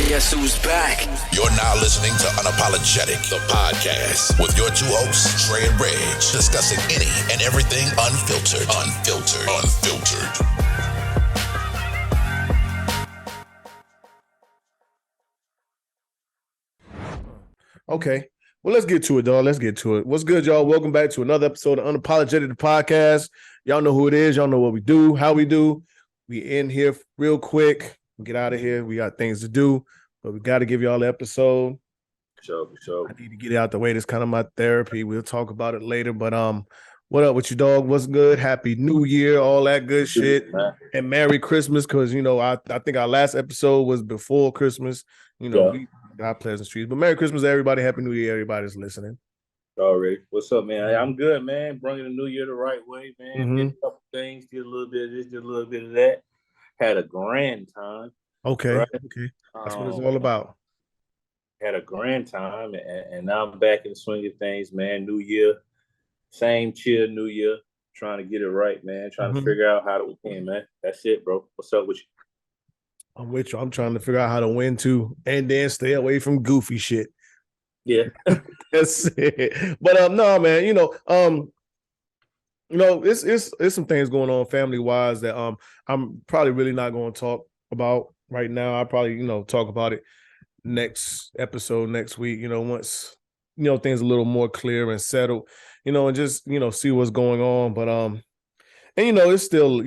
Guess who's back? You're now listening to Unapologetic, the podcast, with your two hosts, Trey and Reg, discussing any and everything unfiltered. Okay. Well, let's get to it, dog. Let's get to it. What's good, y'all? Welcome back to another episode of Unapologetic, the podcast. Y'all know who it is. Y'all know what we do, how we do. We in here real quick. Get out of here. We got things to do, but we got to give y'all the episode. For sure. I need to get it out the way. That's kind of my therapy. We'll talk about it later. But what up with you, dog? What's good? Happy New Year, all that good shit, and Merry Christmas. Because I think our last episode was before Christmas. We got pleasant streets. But Merry Christmas, everybody. Happy New Year, everybody's listening. Tory, what's up, man? I'm good, man. Bringing the new year the right way, man. Did a couple things, did a little bit of this, did a little bit of that. Had a grand time. Okay, right? okay. That's what it's all about. Had a grand time, and now I'm back in the swing of things, man. New year, same chill new year. Trying to get it right, man. Trying to figure out how to win, man. That's it, bro. What's up with you? I'm with you. I'm trying to figure out how to win too, and then stay away from goofy shit. Yeah, that's it. But no, man. It's some things going on family wise that I'm probably really not going to talk about right now. I'll probably talk about it next episode next week. Once things a little more clear and settled. And just see what's going on. But and it's still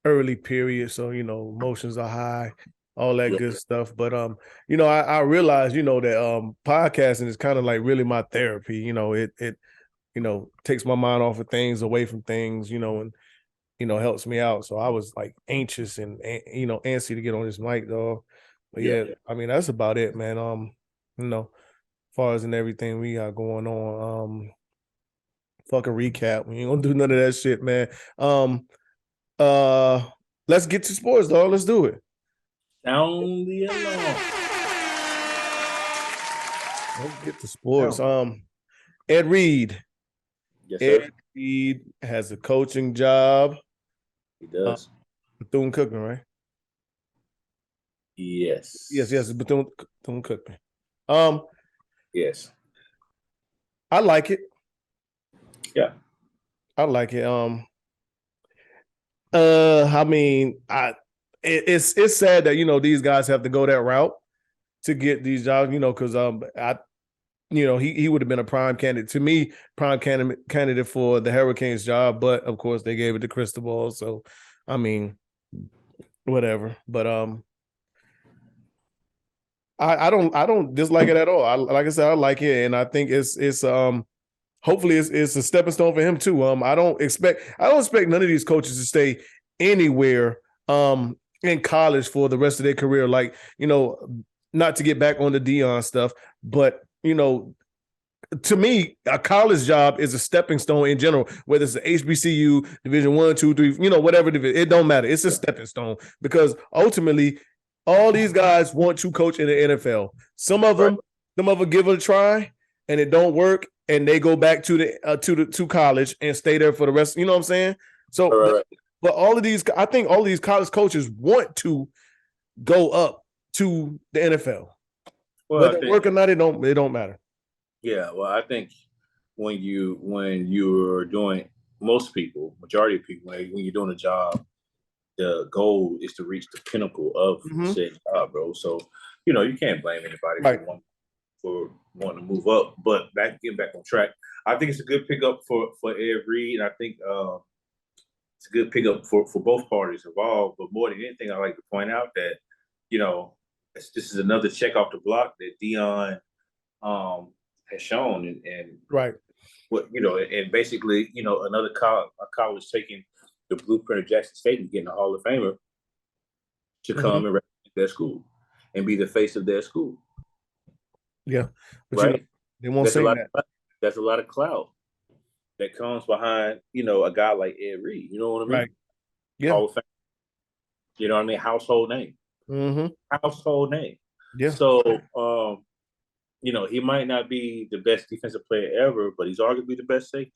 early period, so emotions are high, all that good stuff. But I realized that podcasting is kind of like really my therapy. It takes my mind off of things, away from things, and helps me out. So I was like anxious and antsy to get on this mic, though. But yeah, I mean that's about it, man. As far as in everything we got going on, fuck a recap. We ain't gonna do none of that shit, man. Let's get to sports, dog. Let's do it. Sound the alarm. Let's get to sports. Ed Reed. Yes, sir. Ed Reed has a coaching job. He does. Bethune-Cookman, right? Yes. Yes, Bethune-Cookman. Yes. I like it. Yeah. I like it. I mean, it's sad that these guys have to go that route to get these jobs. Because he would have been a prime candidate to me, candidate for the Hurricanes job, but of course they gave it to Cristobal. So, I mean, whatever. But I don't dislike it at all. Like I said, I like it, and I think it's hopefully it's a stepping stone for him too. I don't expect none of these coaches to stay anywhere in college for the rest of their career. Like, not to get back on the Dion stuff, but to me, a college job is a stepping stone in general, whether it's the HBCU, Division 1, 2, 3, whatever division, it don't matter. It's a stepping stone because ultimately all these guys want to coach in the NFL. Some of them give it a try and it don't work, and they go back to college and stay there for the rest. You know what I'm saying? So, but I think all of these college coaches want to go up to the NFL. Well, whether it work or not, it don't matter. Yeah, well, I think when you're doing, majority of people, when you're doing a job, the goal is to reach the pinnacle of said job, bro. So, you can't blame anybody for wanting to move up. But getting back on track, I think it's a good pickup for Ed Reed, and I think it's a good pickup for both parties involved. But more than anything, I like to point out that this is another check off the block that Dion has shown, and what and basically another college taking the blueprint of Jackson State and getting a Hall of Famer to come and represent their school and be the face of their school. Yeah, but they won't say that. There's a lot of clout that comes behind a guy like Ed Reed. You know what I mean? Right. Yeah. Hall of Fame. You know what I mean? Household name. Household name. Yeah. So, he might not be the best defensive player ever, but he's arguably the best safety.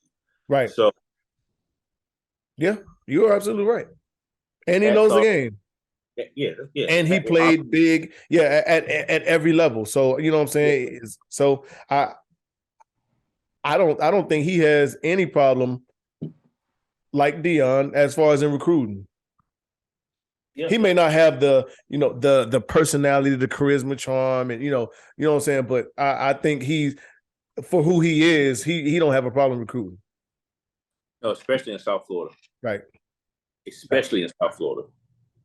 Right. So, yeah, you are absolutely right. And he knows the game. Yeah. And he played big, at every level. So you know what I'm saying. Yeah. So I don't think he has any problem like Dion as far as in recruiting. Yeah. He may not have the personality, the charisma, charm, and you know what I'm saying. But I think he's for who he is. He don't have a problem recruiting. No, especially in South Florida. Right. Especially in South Florida.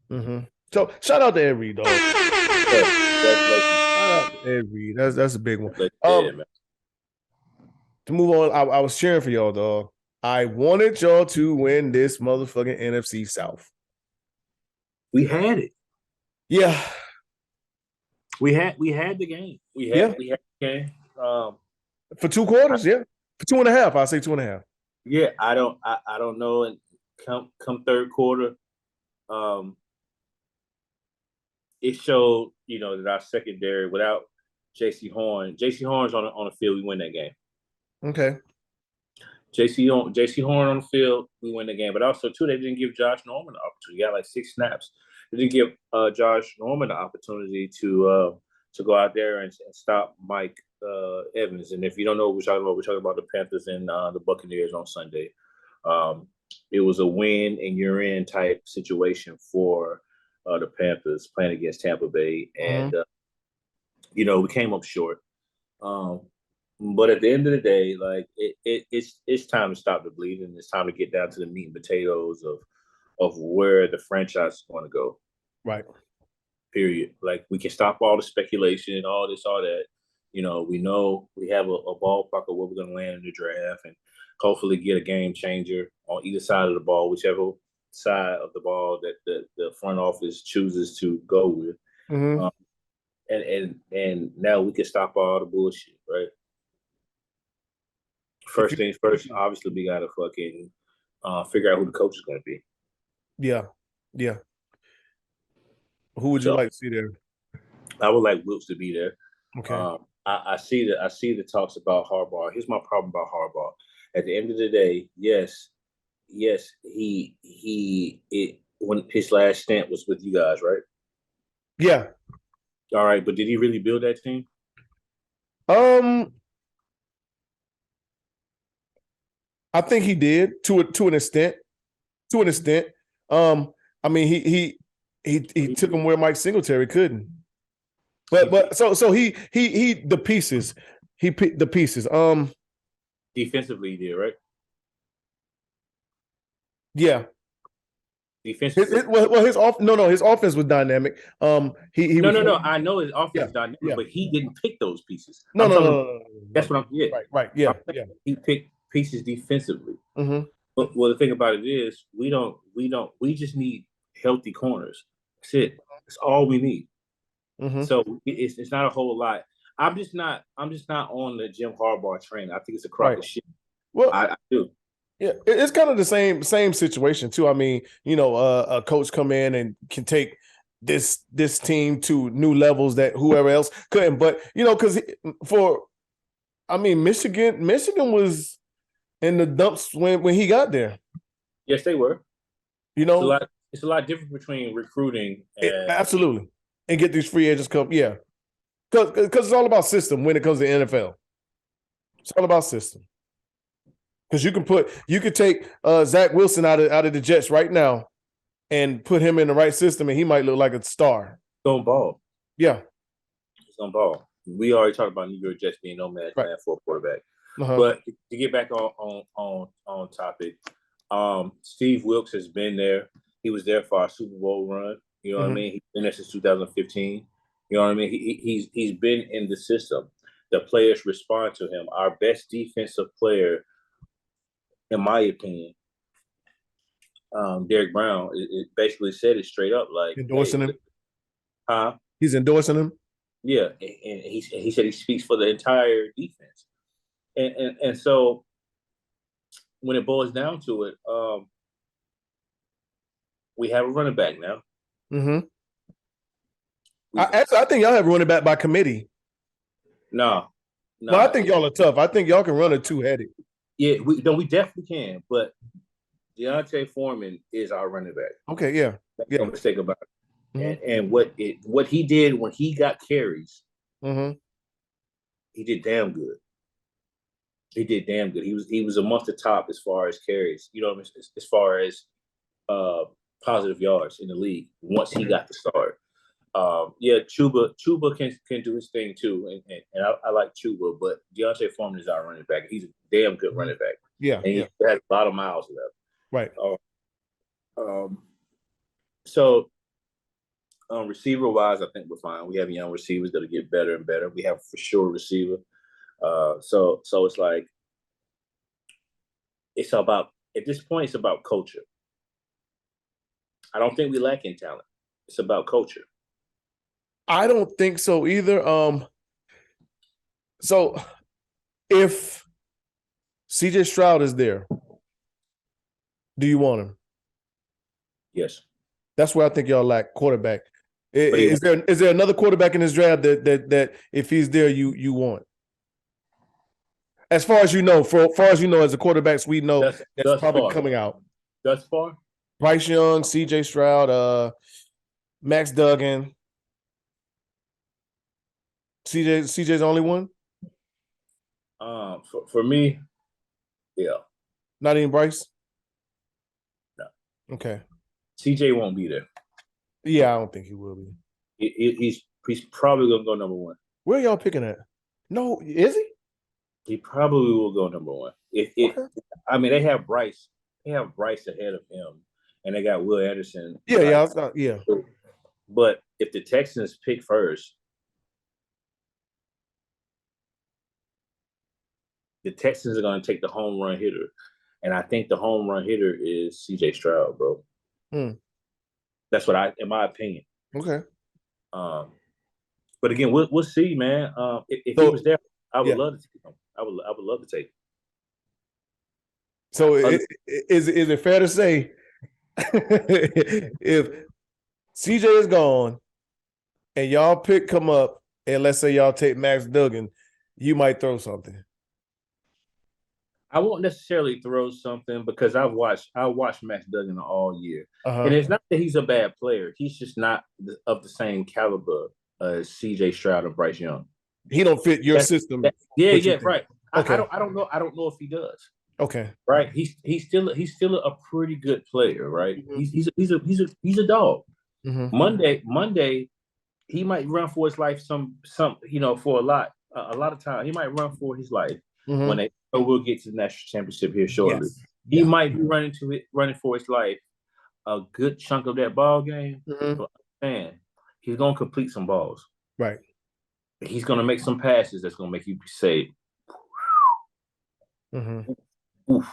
Mm-hmm. So shout out to Ed Reed, dog. Congratulations. Shout out to Ed Reed. That's a big one. Man. To move on, I was cheering for y'all, dog. I wanted y'all to win this motherfucking NFC South. We had it. Yeah. We had the game. We had the game. For 2 quarters, For 2.5, I'll say 2.5. Yeah, I don't know. And come third quarter, it showed, that our secondary without J.C. Horn's on the field, we win that game. Okay. J.C. Horn on the field, we win the game. But also, too, they didn't give Josh Norman the opportunity. He got like 6 snaps. They didn't give Josh Norman the opportunity to go out there and stop Mike Evans. And if you don't know what we're talking about the Panthers and the Buccaneers on Sunday. It was a win and you're in type situation for the Panthers playing against Tampa Bay. And, we came up short. But at the end of the day, like it's time to stop the bleeding. It's time to get down to the meat and potatoes of where the franchise is going to go. Right. Period. Like we can stop all the speculation, all this, all that. We know we have a ballpark of where we're going to land in the draft, and hopefully get a game changer on either side of the ball, whichever side of the ball that the front office chooses to go with. Mm-hmm. And now we can stop all the bullshit, right? First things first, obviously we got to fucking figure out who the coach is going to be. Yeah. Who would you like to see there? I would like Wilkes to be there. Okay. I see the talks about Harbaugh. Here's my problem about Harbaugh. At the end of the day, yes, when his last stint was with you guys, right? Yeah. All right, but did he really build that team? I think he did to an extent. I mean, he took him where Mike Singletary couldn't. But so he the pieces. He picked the pieces. Defensively, he did, right? Yeah. Defensively. His offense was dynamic. No. I know his offense is dynamic, but he didn't pick those pieces. No. That's what I'm. Yeah. Right. Yeah. He picked pieces defensively. Mm-hmm. But the thing about it is, we just need healthy corners. That's it. That's all we need. Mm-hmm. So it's not a whole lot. I'm just not on the Jim Harbaugh train. I think it's a crock of shit. Well, I do. Yeah, it's kind of the same situation too. I mean, a coach come in and can take this team to new levels that whoever else couldn't. But because Michigan was in the dumps when he got there. Yes, they were. It's a lot different between recruiting and absolutely, and get these free agents come. Yeah, because it's all about system when it comes to NFL. It's all about system. Because you could take Zach Wilson out of the Jets right now and put him in the right system, and he might look like a star. Don't ball. Yeah. He's on ball. We already talked about New York Jets being no match man for a quarterback. Uh-huh. But to get back on topic, Steve Wilkes has been there. He was there for our Super Bowl run. You know what I mean? He's been there since 2015. You know what I mean? He's been in the system. The players respond to him. Our best defensive player, in my opinion, Derek Brown, it basically said it straight up, like endorsing him. Huh? He's endorsing him. Yeah, and he said he speaks for the entire defense, and so when it boils down to it, we have a running back now. Mm-hmm. I think y'all have running back by committee. No, I think y'all are tough. I think y'all can run a two-headed. Yeah, we definitely can, but Deontay Foreman is our running back. Okay, yeah. No mistake about it. And what he did when he got carries, he did damn good. He did damn good. He was amongst the top as far as carries. You know, as far as positive yards in the league once he got the start. Yeah, Chuba can do his thing too, and I like Chuba, but Deontay Foreman is our running back. He's a damn good running back. Yeah, and he has a lot of miles left. Right. So receiver wise, I think we're fine. We have young receivers that'll get better and better. We have for sure receiver. So it's like it's about at this point it's about culture. I don't think we lack in talent. It's about culture. I don't think so either. So if CJ Stroud is there, do you want him? Yes. That's where I think y'all lack quarterback. Is there another quarterback in this draft that if he's there you want? As far as you know, as the quarterbacks we know that's probably coming out. Thus far? Bryce Young, CJ Stroud, Max Duggan. CJ's the only one? For me, yeah. Not even Bryce? No. Okay. CJ won't be there. Yeah, I don't think he will be. He's probably gonna go number one. Where y'all picking at? No, is he? He probably will go number one. I mean, they have Bryce. They have Bryce ahead of him, and they got Will Anderson. Yeah. But if the Texans pick first, the Texans are going to take the home run hitter, and I think the home run hitter is C.J. Stroud, bro. That's what in my opinion. Okay. But again, we'll see, man. If he was there, I would love to take him. I would love to take him. So is it fair to say if CJ is gone and y'all come up and let's say y'all take Max Duggan, you might throw something? I won't necessarily throw something because I watched Max Duggan all year, and it's not that he's a bad player. He's just not of the same caliber as C.J. Stroud and Bryce Young. He don't fit your system. Right. Okay. I don't know if he does. Okay. Right. He's still a pretty good player. Right. He's a dog. Monday, he might run for his life. Some for a lot of time he might run for his life when they. We'll get to the national championship here shortly. Yes. He might be running for his life a good chunk of that ball game. But man, he's gonna complete some balls. Right. He's gonna make some passes that's gonna make you say, oof,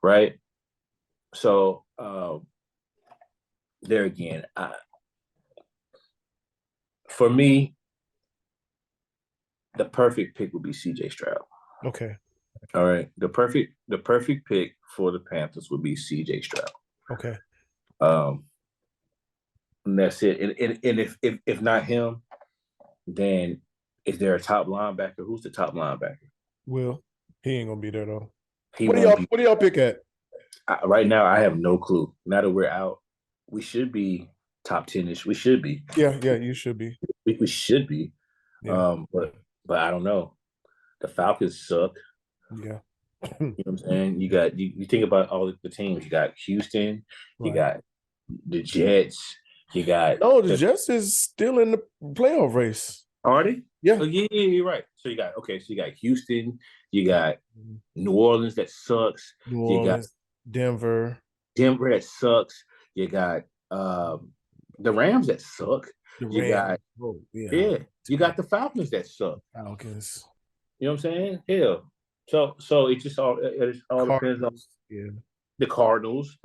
right? So there again, for me, the perfect pick would be C.J. Stroud. Okay. All right. The perfect pick for the Panthers would be C.J. Stroud. Okay. And that's it. And if not him, then is there a top linebacker? Who's the top linebacker? Will. He ain't gonna be there though. What do y'all pick at? Right now, I have no clue. Now that we're out, we should be top 10-ish. We should be. Yeah, you should be. We should be. Yeah. But I don't know. The Falcons suck. Yeah. You know what I'm saying? You think about all the teams. You got Houston, you got the Jets, you got the Jets is still in the playoff race. Are they? Yeah. Oh, yeah, you're right. So you got Houston, you got New Orleans that sucks. You got Denver that sucks. You got the Rams that suck. You got you got the Falcons that suck. Falcons. You know what I'm saying? Hell. So it just all depends on the Cardinals,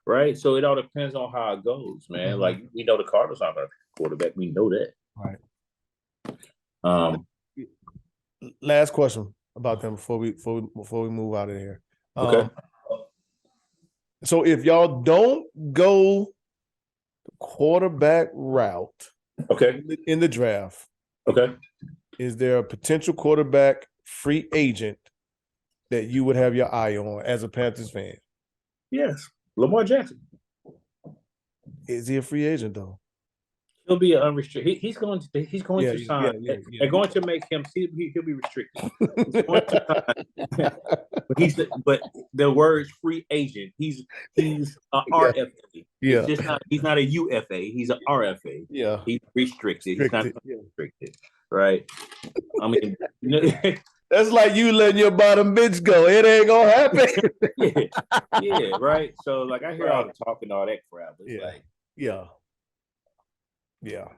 right? So it all depends on how it goes, man. Like we know the Cardinals aren't going to quarterback. We know that. Right. Last question about them before we move out of here. Okay. So if y'all don't go the quarterback route, in the draft, is there a potential quarterback free agent that you would have your eye on as a Panthers fan? Yes, Lamar Jackson. Is he a free agent though? He'll be an unrestricted. He's going Yeah, to yeah, sign. yeah, yeah. They're going to make him. He'll be restricted. He's going to sign. But the word's free agent. He's a Yeah, RFA. It's yeah, just not. He's not a UFA. He's a RFA. yeah. He's restricted. He's not Restricted. Yeah. restricted. Right. I mean, That's like you letting your bottom bitch go. It ain't gonna happen. yeah, right. So like I hear all the talk and all that crap. It's Yeah, like, yeah, yeah.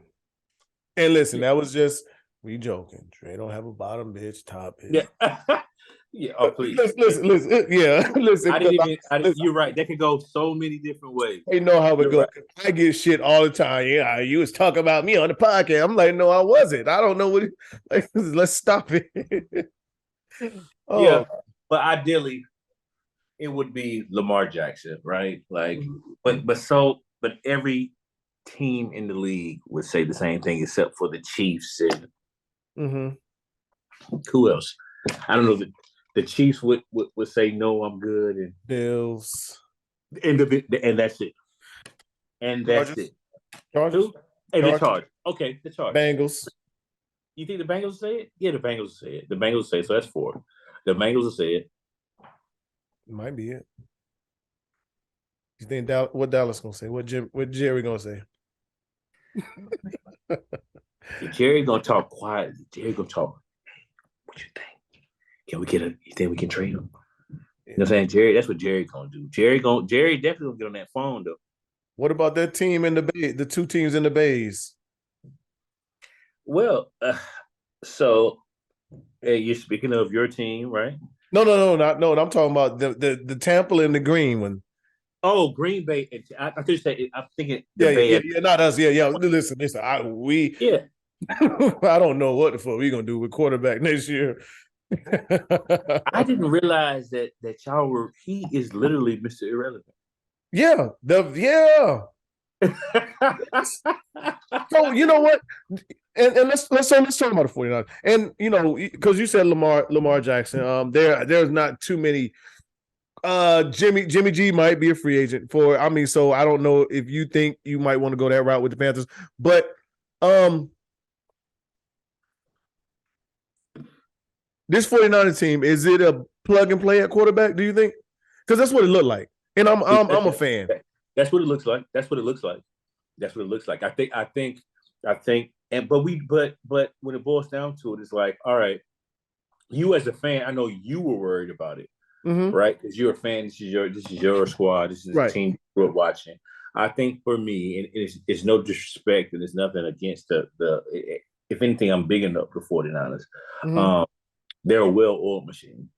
And listen, that was just we joking. Trey don't have a bottom bitch, top bitch. yeah, yeah. Oh, please. Listen. Yeah, listen. I didn't even. You're right. That could go so many different ways. They know how it goes. Right. I get shit all the time. Yeah, you was talking about me on the podcast. I'm like, no, I wasn't. I don't know what. Like, let's stop it. Oh. Yeah, but ideally, it would be Lamar Jackson, right? Like, but every team in the league would say the same thing, except for the Chiefs and who else? I don't know. The Chiefs would say no, I'm good, and Bills, and that's it, and that's Chargers? it. Chargers, Hey, the Chargers. Okay, the Chargers. Bengals. You think the Bengals will say it? Yeah, the Bengals will say it. The Bengals will say it. So that's 4. The Bengals will say it. Might be it. You think what Dallas gonna say? What Jerry gonna say? Jerry gonna talk quietly. Jerry gonna talk. What you think? You think we can trade him? Yeah. You know what I'm saying? Jerry, that's what Jerry gonna do. Jerry definitely gonna get on that phone though. What about that team in the Bay? The 2 teams in the Bays. Well, so you're speaking of your team, right? No, I'm talking about the Tampa and the Green one. Oh, Green Bay. I thought you said. I'm thinking. Yeah, not us. Yeah. Listen. I don't know what the fuck we gonna do with quarterback next year. I didn't realize that y'all were. He is literally Mr. Irrelevant. Yeah. So you know what? And let's talk about the 49ers. And you know, because you said Lamar Jackson. There's not too many. Jimmy G might be a free agent so I don't know if you think you might want to go that route with the Panthers, but this 49er team, is it a plug and play at quarterback, do you think? Because that's what it looked like. And I'm a fan. That's what it looks like. I think but when it boils down to it, it's like, all right, you as a fan, I know you were worried about it. Right? Because you're a fan. This is your squad. This is the team you grew up watching. I think for me, and it's no disrespect, and it's nothing against the if anything, I'm big enough the 49ers. They're a well-oiled machine.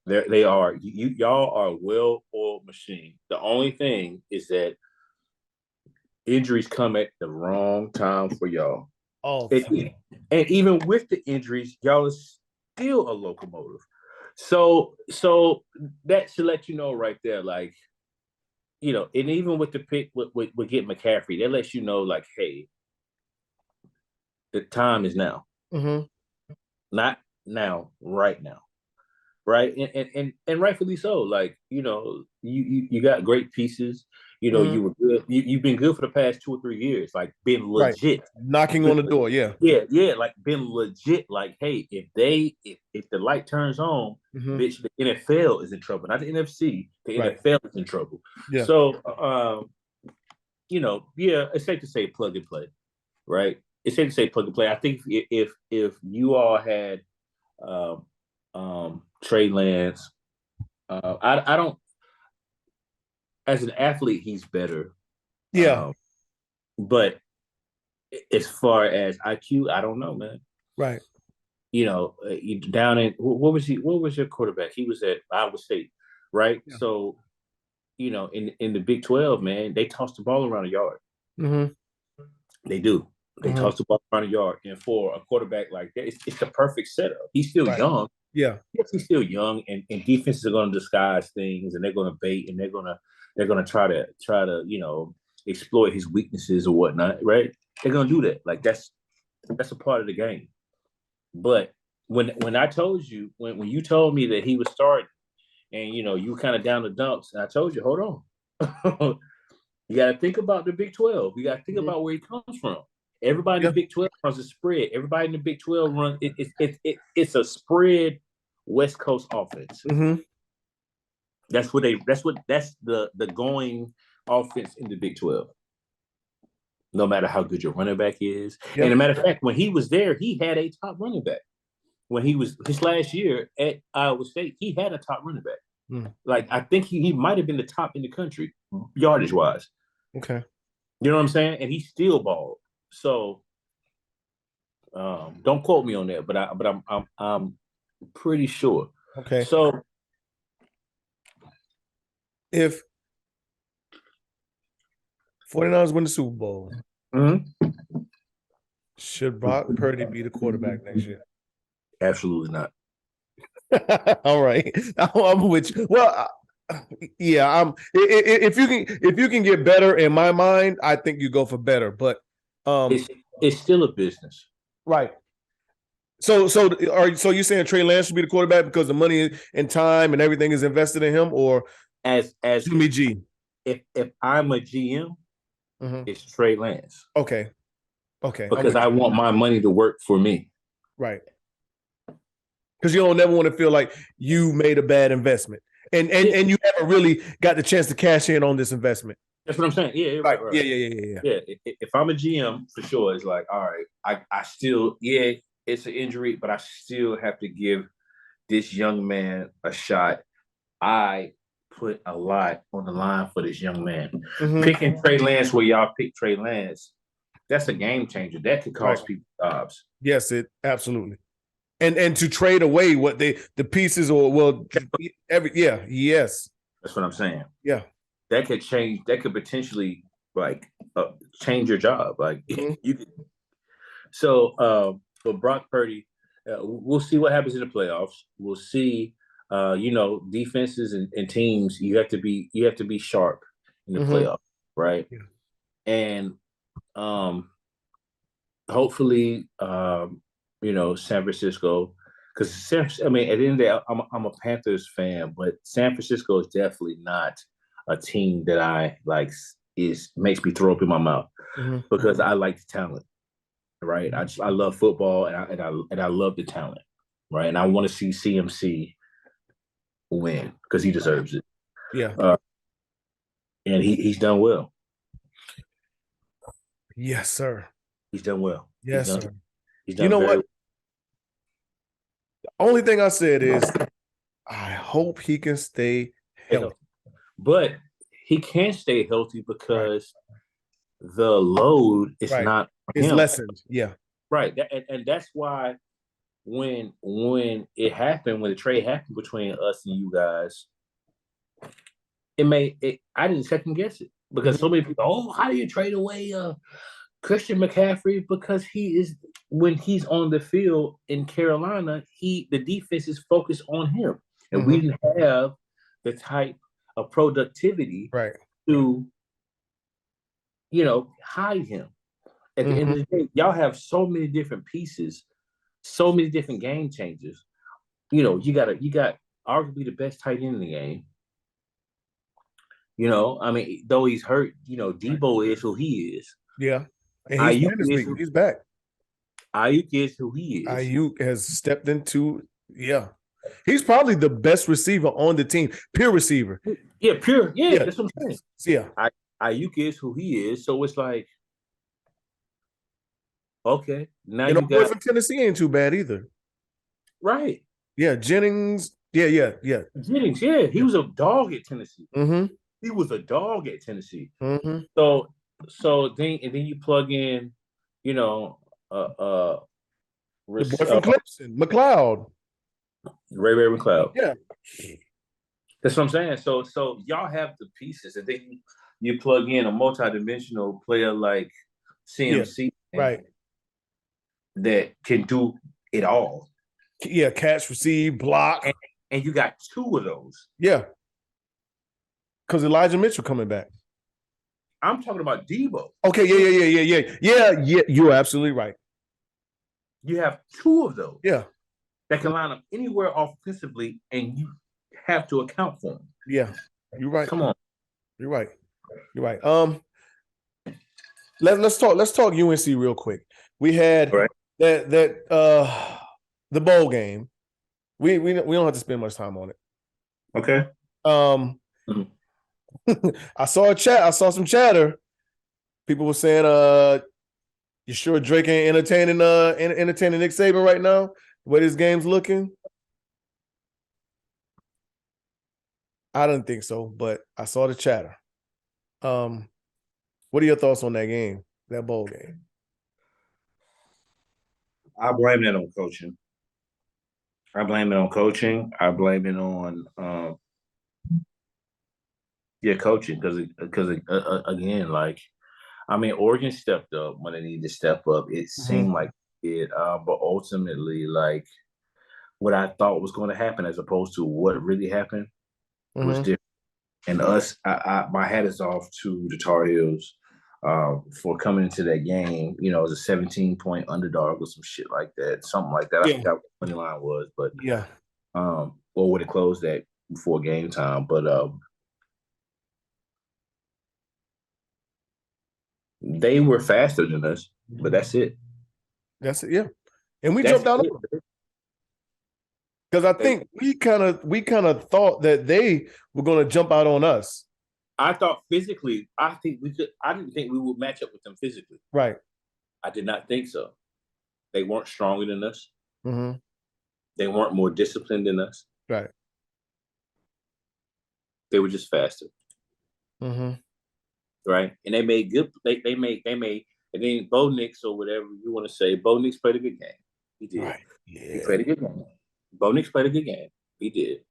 They are. Y'all are a well-oiled machine. The only thing is that injuries come at the wrong time for y'all. Oh, and even with the injuries, y'all is still a locomotive. So that should let you know right there, like, you know, and even with the pick with getting McCaffrey, that lets you know, like, hey, the time is now. Not now, right now. Right. And rightfully so. Like, you know, you got great pieces. You know, you were good. You've been good for the past 2 or 3 years, like been legit. Right. Knocking on the door, yeah. Yeah, like been legit. Like, hey, if the light turns on, bitch, the NFL is in trouble. Not the NFC. The NFL is in trouble. Yeah. So you know, yeah, it's safe to say plug and play. Right? It's safe to say plug and play. I think if you all had Trey Lance, I don't. As an athlete, he's better. Yeah. But as far as IQ, I don't know, man. Right. You know, down in what was your quarterback? He was at Iowa State, right? Yeah. So, you know, in the Big 12, man, they toss the ball around a yard. They do. They toss the ball around a yard, and for a quarterback like that, it's the perfect setup. He's still young. Yeah. Yes, he's still young, and defenses are going to disguise things, and they're going to bait, and they're going to try to you know, exploit his weaknesses or whatnot, right? They're going to do that. Like that's a part of the game. But when I told you, when you told me that he was starting, and you know, you kind of down the dumps, and I told you, hold on, You got to think about the Big 12. You got to think about where he comes from. Everybody in the Big 12 runs a spread. Everybody in the Big 12 runs it's a spread West Coast offense. That's the going offense in the Big 12. No matter how good your running back is. And as a matter of fact, when he was there, he had a top running back. When he was his last year at Iowa State, he had a top running back. Like, I think he might have been the top in the country, yardage wise. Okay. You know what I'm saying? And he still balled. So don't quote me on that, but I'm pretty sure. Okay. So if 49ers win the Super Bowl, should Brock Purdy be the quarterback next year? Absolutely not. All right, I'm with you. Well, yeah, if you can get better, in my mind, I think you go for better. But it's still a business, right? So you saying Trey Lance should be the quarterback because the money and time and everything is invested in him, or as Jimmy G? If I'm a GM, it's Trey Lance. Okay. Because I want my money to work for me. Right. Because you don't never want to feel like you made a bad investment. And you haven't really got the chance to cash in on this investment. That's what I'm saying. Yeah, right. Yeah. If I'm a GM, for sure, it's like, all right, I still, it's an injury, but I still have to give this young man a shot. I put a lot on the line for this young man. Picking Trey Lance where y'all pick Trey Lance, that's a game changer. That could cost people jobs. Yes, it absolutely. And to trade away what the pieces yes. That's what I'm saying. Yeah. That could change. That could potentially change your job. Like you could. So for Brock Purdy, we'll see what happens in the playoffs. We'll see. Defenses and teams, you have to be sharp in the playoffs, right? Yeah. And hopefully, San Francisco, because at the end of the day, I'm a Panthers fan, but San Francisco is definitely not a team that I like. Makes me throw up in my mouth because I like the talent, right? I love football and I love the talent, right? And I want to see CMC win because he deserves it. Yeah, and he's done well. Yes, sir. He's done well. Yes, sir. He's done what? well. The only thing I said is I hope he can stay healthy. But he can't stay healthy because the load is not it's lessened. Yeah. Right. And that's why when it happened, when the trade happened between us and you guys, I didn't second guess it because so many people, how do you trade away Christian McCaffrey? Because when he's on the field in Carolina, the defense is focused on him. And we didn't have the type of productivity to, hide him. At the end of the day, y'all have so many different pieces, so many different game changers. You got arguably the best tight end in the game. Though he's hurt, Debo is who he is. Yeah. And he's back. Ayuk is who he is. Ayuk has stepped into, he's probably the best receiver on the team. Pure receiver. Yeah, pure. Yeah, that's what I'm saying. Yeah. Ayuk is who he is. So it's like, okay, now you got from Tennessee ain't too bad either. Right. Yeah, Jennings. Yeah. Jennings, he was a dog at Tennessee. He was a dog at Tennessee. So then you plug in, the boy from Clemson, McLeod. Ray McLeod. Yeah. That's what I'm saying. So y'all have the pieces, and then you plug in a multidimensional player like CMC, that can do it all. Yeah, catch, receive, block, and you got two of those. Yeah, because Elijah Mitchell coming back. I'm talking about Debo. Okay, yeah. You're absolutely right. You have two of those. Yeah, that can line up anywhere offensively, and you have to account for them. Yeah, you're right. Come on, you're right. You're right. Let's talk UNC real quick. We had that the bowl game. We don't have to spend much time on it. Okay. I saw some chatter. People were saying, you sure Drake ain't entertaining Nick Saban right now? The way this game's looking? I don't think so, but I saw the chatter. What are your thoughts on that game, that bowl game? I blame that on coaching. I blame it on coaching. I blame it on coaching because again, like, I mean, Oregon stepped up when they needed to step up. It seemed like it, but ultimately, like, what I thought was going to happen as opposed to what really happened was different. And my hat is off to the Tar Heels for coming into that game, you know, as a 17-point underdog or some shit like that, something like that. I forgot what the money line was, but or would it closed that before game time? But they were faster than us, but that's it. That's it, yeah. And we jumped out on them. Because I think we kind of thought that they were going to jump out on us. I thought physically, I didn't think we would match up with them physically. Right. I did not think so. They weren't stronger than us. Mm-hmm. They weren't more disciplined than us. Right. They were just faster. Mm-hmm. Right. And they made good. They made. And then Bo Nix or whatever you want to say. Bo Nix played a good game. He did. Right. Yeah. He played a good game. Bo Nix played a good game. He did.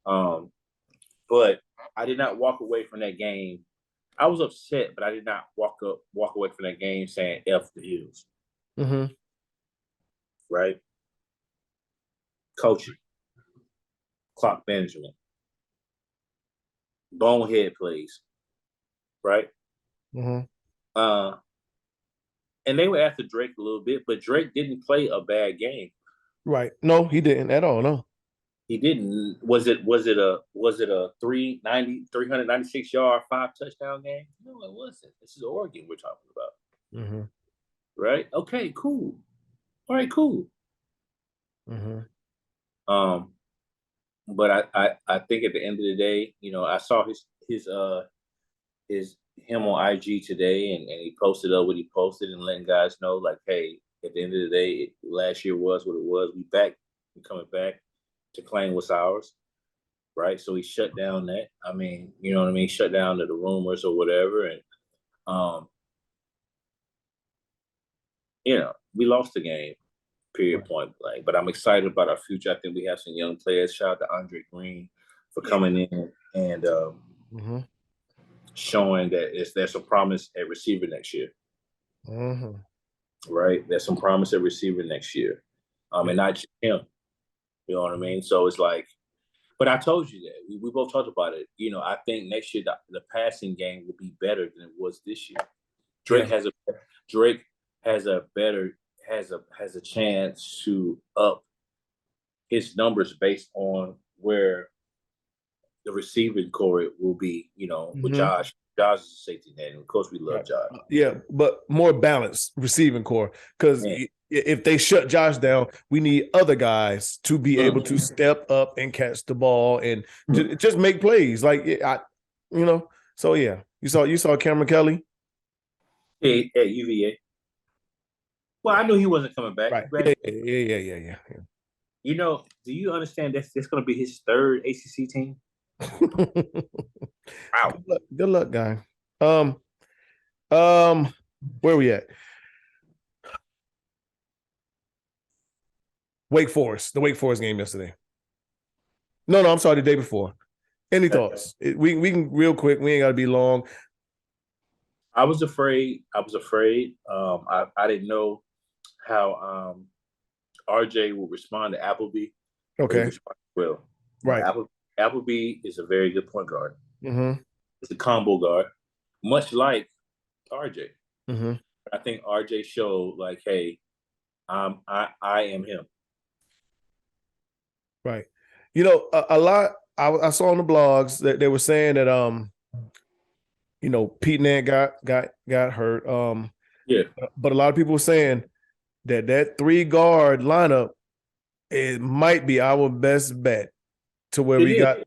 But I did not walk away from that game. I was upset, but I did not walk away from that game saying F the Heels. Mm-hmm. Right? Coaching. Clock management. Bonehead plays. Right? Mm-hmm. And they were after Drake a little bit, but Drake didn't play a bad game. Right. No, he didn't at all. No. He didn't. Was it a 396 yard 5 touchdown game? No, it wasn't. This is Oregon we're talking about. Mm-hmm. Right? Okay, cool. All right, cool. Mm-hmm. But I think at the end of the day, you know, I saw him on IG today, and he posted up what he posted and letting guys know, like, hey, at the end of the day, last year was what it was. We back, we coming back to claim what's ours, right? So he shut down that. I mean, you know what I mean? Shut down to the rumors or whatever, and you know, we lost the game, period, point blank. But I'm excited about our future. I think we have some young players. Shout out to Andre Green for coming in and showing that there's some promise at receiver next year. Mm-hmm. Right? There's some promise at receiver next year. And not just him. You know what I mean? So it's like, but I told you that. We both talked about it. You know, I think next year the passing game will be better than it was this year. Drake has a chance to up his numbers based on where the receiving core will be, you know, with Josh. Josh is a safety net, and of course we love Josh. Yeah, but more balanced receiving core, because if they shut Josh down, we need other guys to be able to step up and catch the ball and just make plays. Like So yeah, you saw Cameron Kelly. Hey, at UVA. Well, I knew he wasn't coming back. Right. Yeah. You know, do you understand that's going to be his third ACC team? Wow. Good luck, guy. Where we at? Wake Forest. The Wake Forest game yesterday. No, I'm sorry, the day before. Any thoughts? We can real quick. We ain't got to be long. I was afraid. I didn't know how RJ would respond to Appleby. Okay. Well, right. Appleby is a very good point guard. Mm-hmm. It's a combo guard, much like RJ. Mm-hmm. I think RJ showed like, hey, I am him. Right. You know, a lot. I saw on the blogs that they were saying that Pete Nant got hurt. Yeah. But a lot of people were saying that 3-guard lineup, it might be our best bet to where we got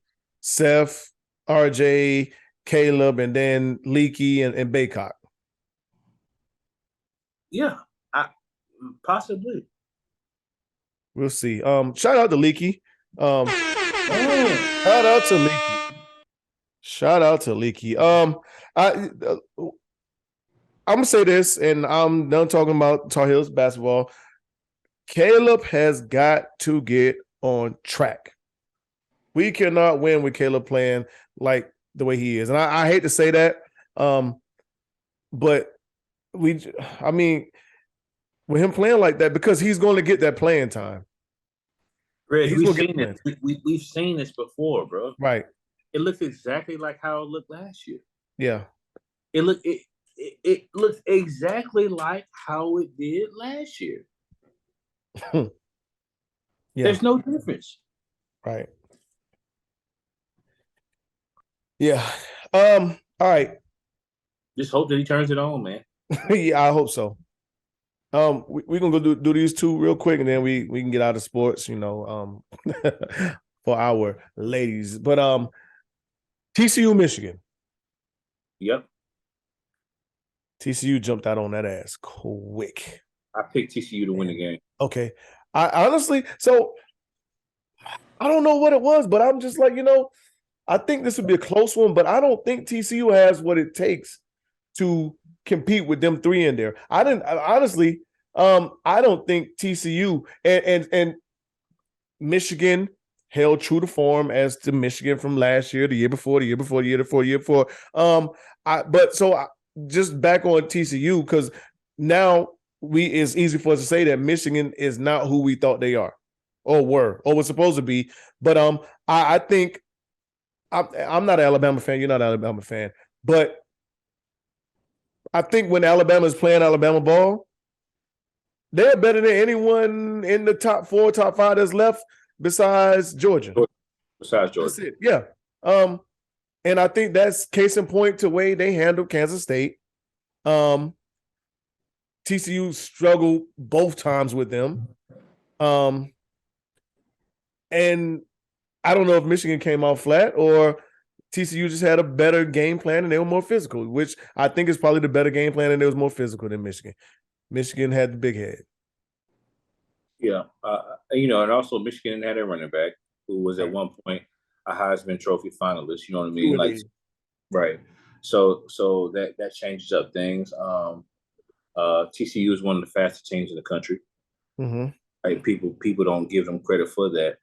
Seth, RJ, Caleb, and then Leaky and Baycock. Yeah, possibly. We'll see. Shout out to Leaky. Shout out to Leaky. Shout out to Leaky. I'm gonna say this, and I'm done talking about Tar Heels basketball. Caleb has got to get on track. We cannot win with Caleb playing like the way he is, and I hate to say that, but with him playing like that, because he's going to get that playing time. Reg, we've seen this. We've seen this before, bro. Right. It looks exactly like how it looked last year. Yeah. It looks exactly like how it did last year. Yeah. There's no difference. Right. Yeah. All right. Just hope that he turns it on, man. Yeah, I hope so. We're gonna go do these two real quick, and then we can get out of sports, for our ladies. But TCU, Michigan. Yep. TCU jumped out on that ass quick. I picked TCU to win the game. Okay. I honestly, so I don't know what it was, but I'm just like, I think this would be a close one, but I don't think TCU has what it takes to compete with them three in there. I don't think TCU and Michigan held true to form as to Michigan from last year, the year before. Just back on TCU, because now it's easy for us to say that Michigan is not who we thought they are or were or was supposed to be. But I think I'm not an Alabama fan. You're not an Alabama fan, but I think when Alabama is playing Alabama ball, they're better than anyone in the top 4, top 5 that's left besides Georgia. That's it. Yeah. And I think that's case in point to the way they handled Kansas State. TCU struggled both times with them. And I don't know if Michigan came out flat or TCU just had a better game plan and they were more physical, which I think is probably the better game plan, and it was more physical than Michigan. Michigan had the big head. Yeah. And also Michigan had a running back who was at one point a Heisman Trophy finalist. You know what I mean? Right. So that changes up things. TCU is one of the fastest teams in the country. Mm-hmm. Right? People don't give them credit for that.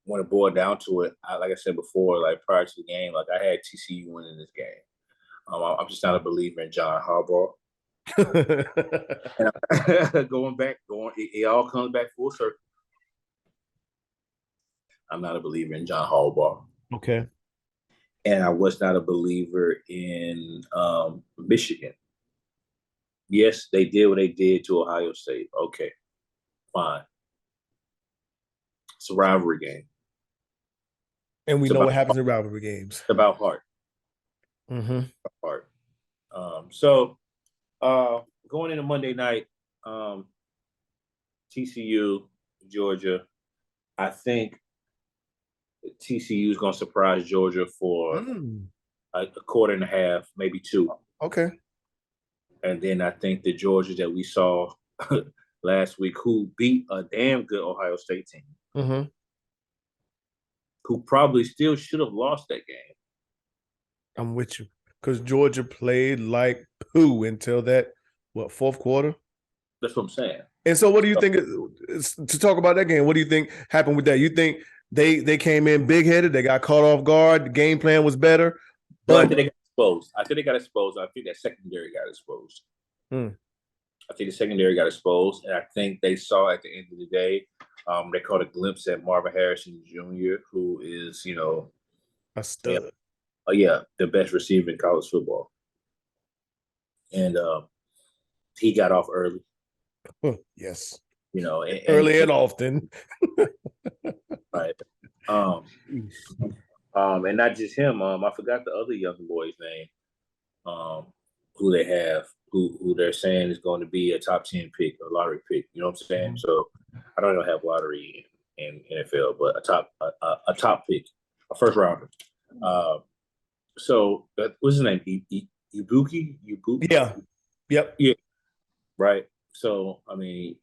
When it boiled down to it, like I said before, like prior to the game, like I had TCU winning this game. I'm just not a believer in John Harbaugh. It all comes back full circle. I'm not a believer in John Harbaugh. Okay. And I was not a believer in Michigan. Yes, they did what they did to Ohio State. Okay, fine. It's a rivalry game. And we know what happens in rivalry games. It's about heart. Mm-hmm. Heart. So going into Monday night, TCU, Georgia, I think TCU is going to surprise Georgia for a quarter and a half, maybe 2. Okay. And then I think the Georgia that we saw last week, who beat a damn good Ohio State team, who probably still should have lost that game. I'm with you. Because Georgia played like poo until that, fourth quarter? That's what I'm saying. And so what do you think, to talk about that game, what do you think happened with that? You think they came in big-headed, they got caught off guard, the game plan was better? But I think they got exposed. I think that secondary got exposed. I think the secondary got exposed, and I think they saw at the end of the day, they caught a glimpse at Marvin Harrison Jr., who is, a stud. The best receiver in college football. And he got off early. Yes. Early and often. Right. And not just him. I forgot the other young boy's name. who they have, who they're saying is going to be a top 10 pick, a lottery pick. You know what I'm saying? Mm-hmm. So I don't even have lottery in NFL, but a top pick, a first rounder. So what's his name? Ibuki? Yeah. Yep. Yeah. Right. So I mean,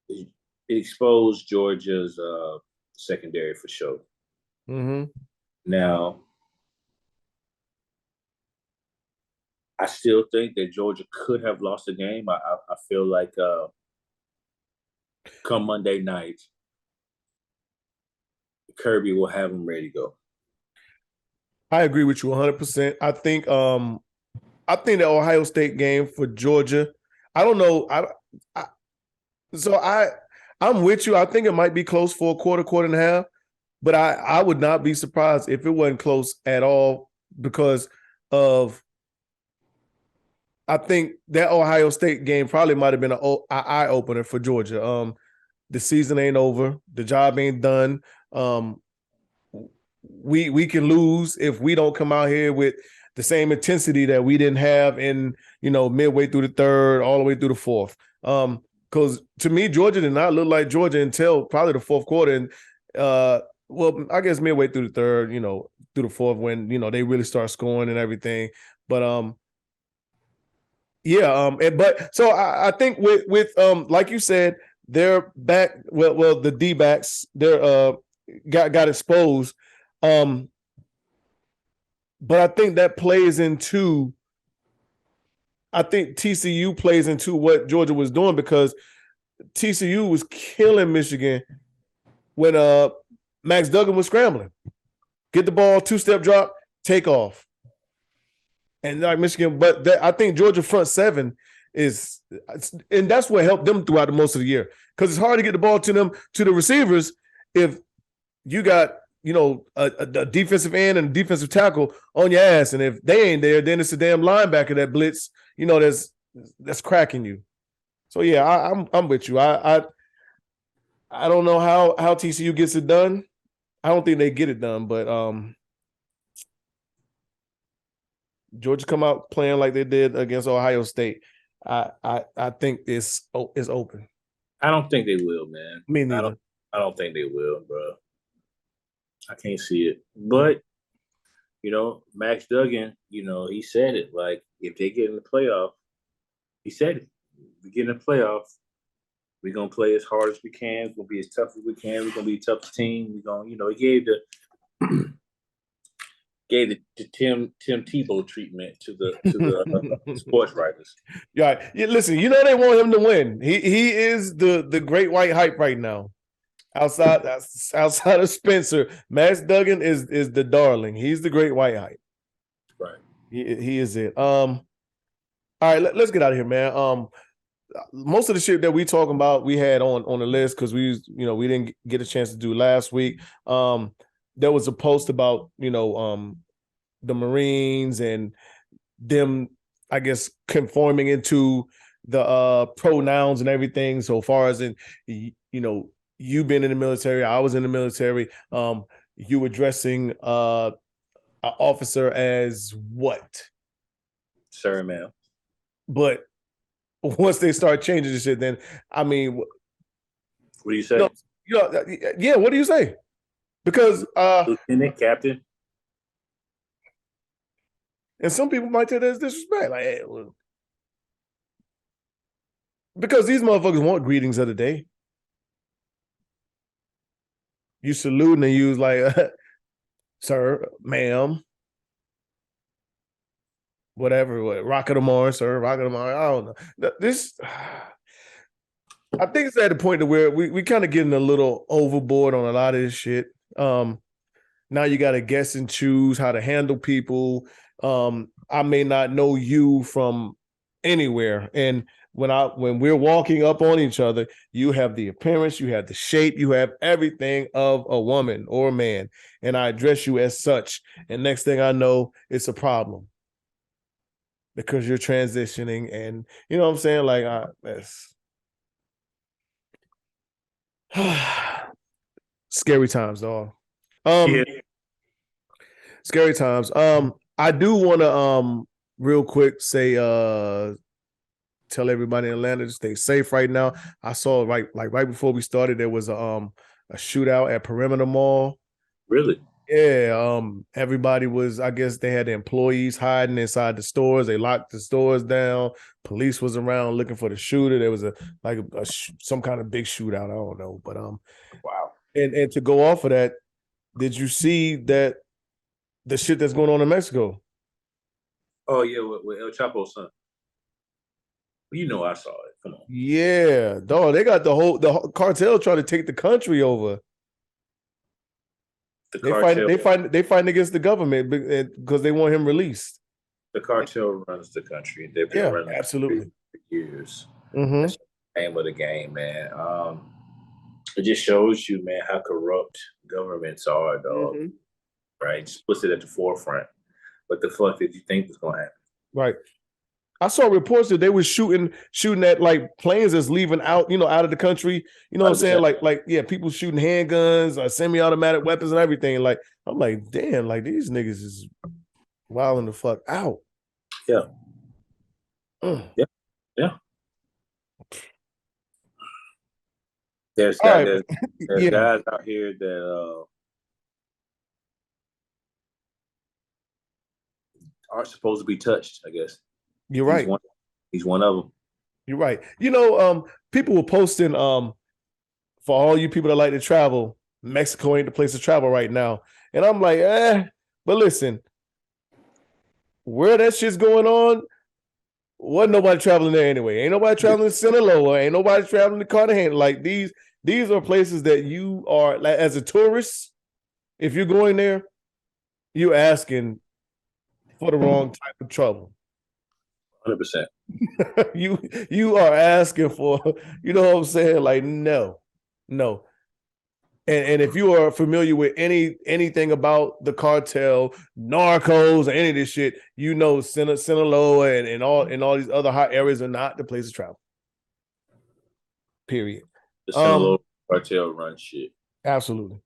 it exposed Georgia's secondary for sure. Mm-hmm. Now, I still think that Georgia could have lost the game. I feel like come Monday night, Kirby will have them ready to go. I agree with you 100%. I think the Ohio State game for Georgia, I don't know. I'm with you. I think it might be close for a quarter and a half, but I would not be surprised if it wasn't close at all because of I think that Ohio State game probably might have been an eye opener for Georgia. The season ain't over. The job ain't done. We can lose if we don't come out here with the same intensity that we didn't have in, midway through the third, all the way through the fourth. Because to me, Georgia did not look like Georgia until probably the fourth quarter. And I guess midway through the third, through the fourth when, they really start scoring and everything. But but so I think with like you said, they're back. Well, the D-backs they're got exposed. But I think that plays into. I think TCU plays into what Georgia was doing because TCU was killing Michigan when Max Duggan was scrambling, get the ball, two-step drop, take off. And like Michigan, but I think Georgia front seven is, and that's what helped them throughout the most of the year. Because it's hard to get the ball to the receivers if you got, a defensive end and a defensive tackle on your ass. And if they ain't there, then it's a damn linebacker that blitz, that's cracking you. So yeah, I'm with you. I don't know how TCU gets it done. I don't think they get it done, but Georgia come out playing like they did against Ohio State. I think it's open. I don't think they will, man. Me neither. I don't think they will, bro. I can't see it. But Max Duggan, he said it. Like if they get in the playoff, he said it. We get in the playoff, we're gonna play as hard as we can. We're gonna be as tough as we can. We're gonna be a tough team. We're gonna, he gave the Tim Tebow treatment to the sports writers. Yeah, listen, they want him to win. He is the great white hype right now. Outside of Spencer, Max Duggan is the darling. He's the great white hype. Right. He is it. All right, let's get out of here, man. Most of the shit that we talking about, we had on the list because we didn't get a chance to do last week. There was a post about the Marines and them, I guess, conforming into the pronouns and everything. So far as in you been in the military, I was in the military. You addressing an officer as what? Sir, ma'am. But once they start changing the shit, then I mean, what do you say? Yeah, what do you say? Because lieutenant, captain, and some people might take that as disrespect, like, hey, well, because these motherfuckers want greetings of the day. You salute and they use like, sir, ma'am, whatever, rock of the morning, sir, rock of the morning. I don't know. This, I think it's at the point to where we kind of getting a little overboard on a lot of this shit. Now you got to guess and choose how to handle people. I may not know you from anywhere, and when we're walking up on each other, you have the appearance, you have the shape, you have everything of a woman or a man, and I address you as such. And next thing I know, it's a problem because you're transitioning, and you know what I'm saying? Like, that's scary times, dog. Yeah. Scary times. I do want to real quick say tell everybody in Atlanta to stay safe right now. I saw right before we started there was a shootout at Perimeter Mall. Really? Yeah, everybody was, I guess they had the employees hiding inside the stores. They locked the stores down. Police was around looking for the shooter. There was some kind of big shootout. I don't know, but wow. And to go off of that, did you see that the shit that's going on in Mexico? Oh yeah, with El Chapo's son. You know, I saw it. Come on. Yeah, dog. They got the cartel trying to take the country over. They fighting against the government because they want him released. The cartel runs the country. They've been running absolutely for years. Mm-hmm. That's the name of the game, man. It just shows you, man, how corrupt governments are, dog. Mm-hmm. Right? Just puts it at the forefront. What the fuck did you think was going to happen? Right. I saw reports that they were shooting at like planes that's leaving out, out of the country. You know what I'm saying? Like people shooting handguns, semi-automatic weapons and everything. Like, I'm like, damn, like these niggas is wilding the fuck out. Yeah. Yeah. There's guys out here that aren't supposed to be touched, I guess. You're right. He's one of them. You're right. People were posting for all you people that like to travel, Mexico ain't the place to travel right now. And I'm like, but listen, where that shit's going on, wasn't nobody traveling there anyway. Ain't nobody traveling to Sinaloa. Ain't nobody traveling to Cartagena. Like these are places that you are, like, as a tourist, if you're going there, you're asking for the wrong type of trouble. 100%. You are asking for, you know what I'm saying? Like, no. And if you are familiar with anything about the cartel, narcos, or any of this shit, Sinaloa and all these other hot areas are not the place to travel. Period. The Sinaloa cartel run shit. Absolutely.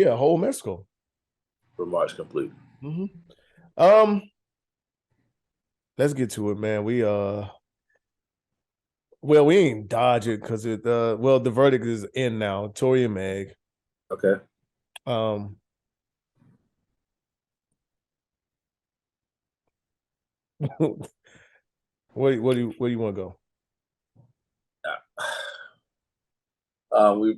Whole Mexico. Remarks complete. Mm-hmm. Let's get to it, man. We ain't dodge it because the verdict is in now. Tory and Meg. Okay. Where do you want to go?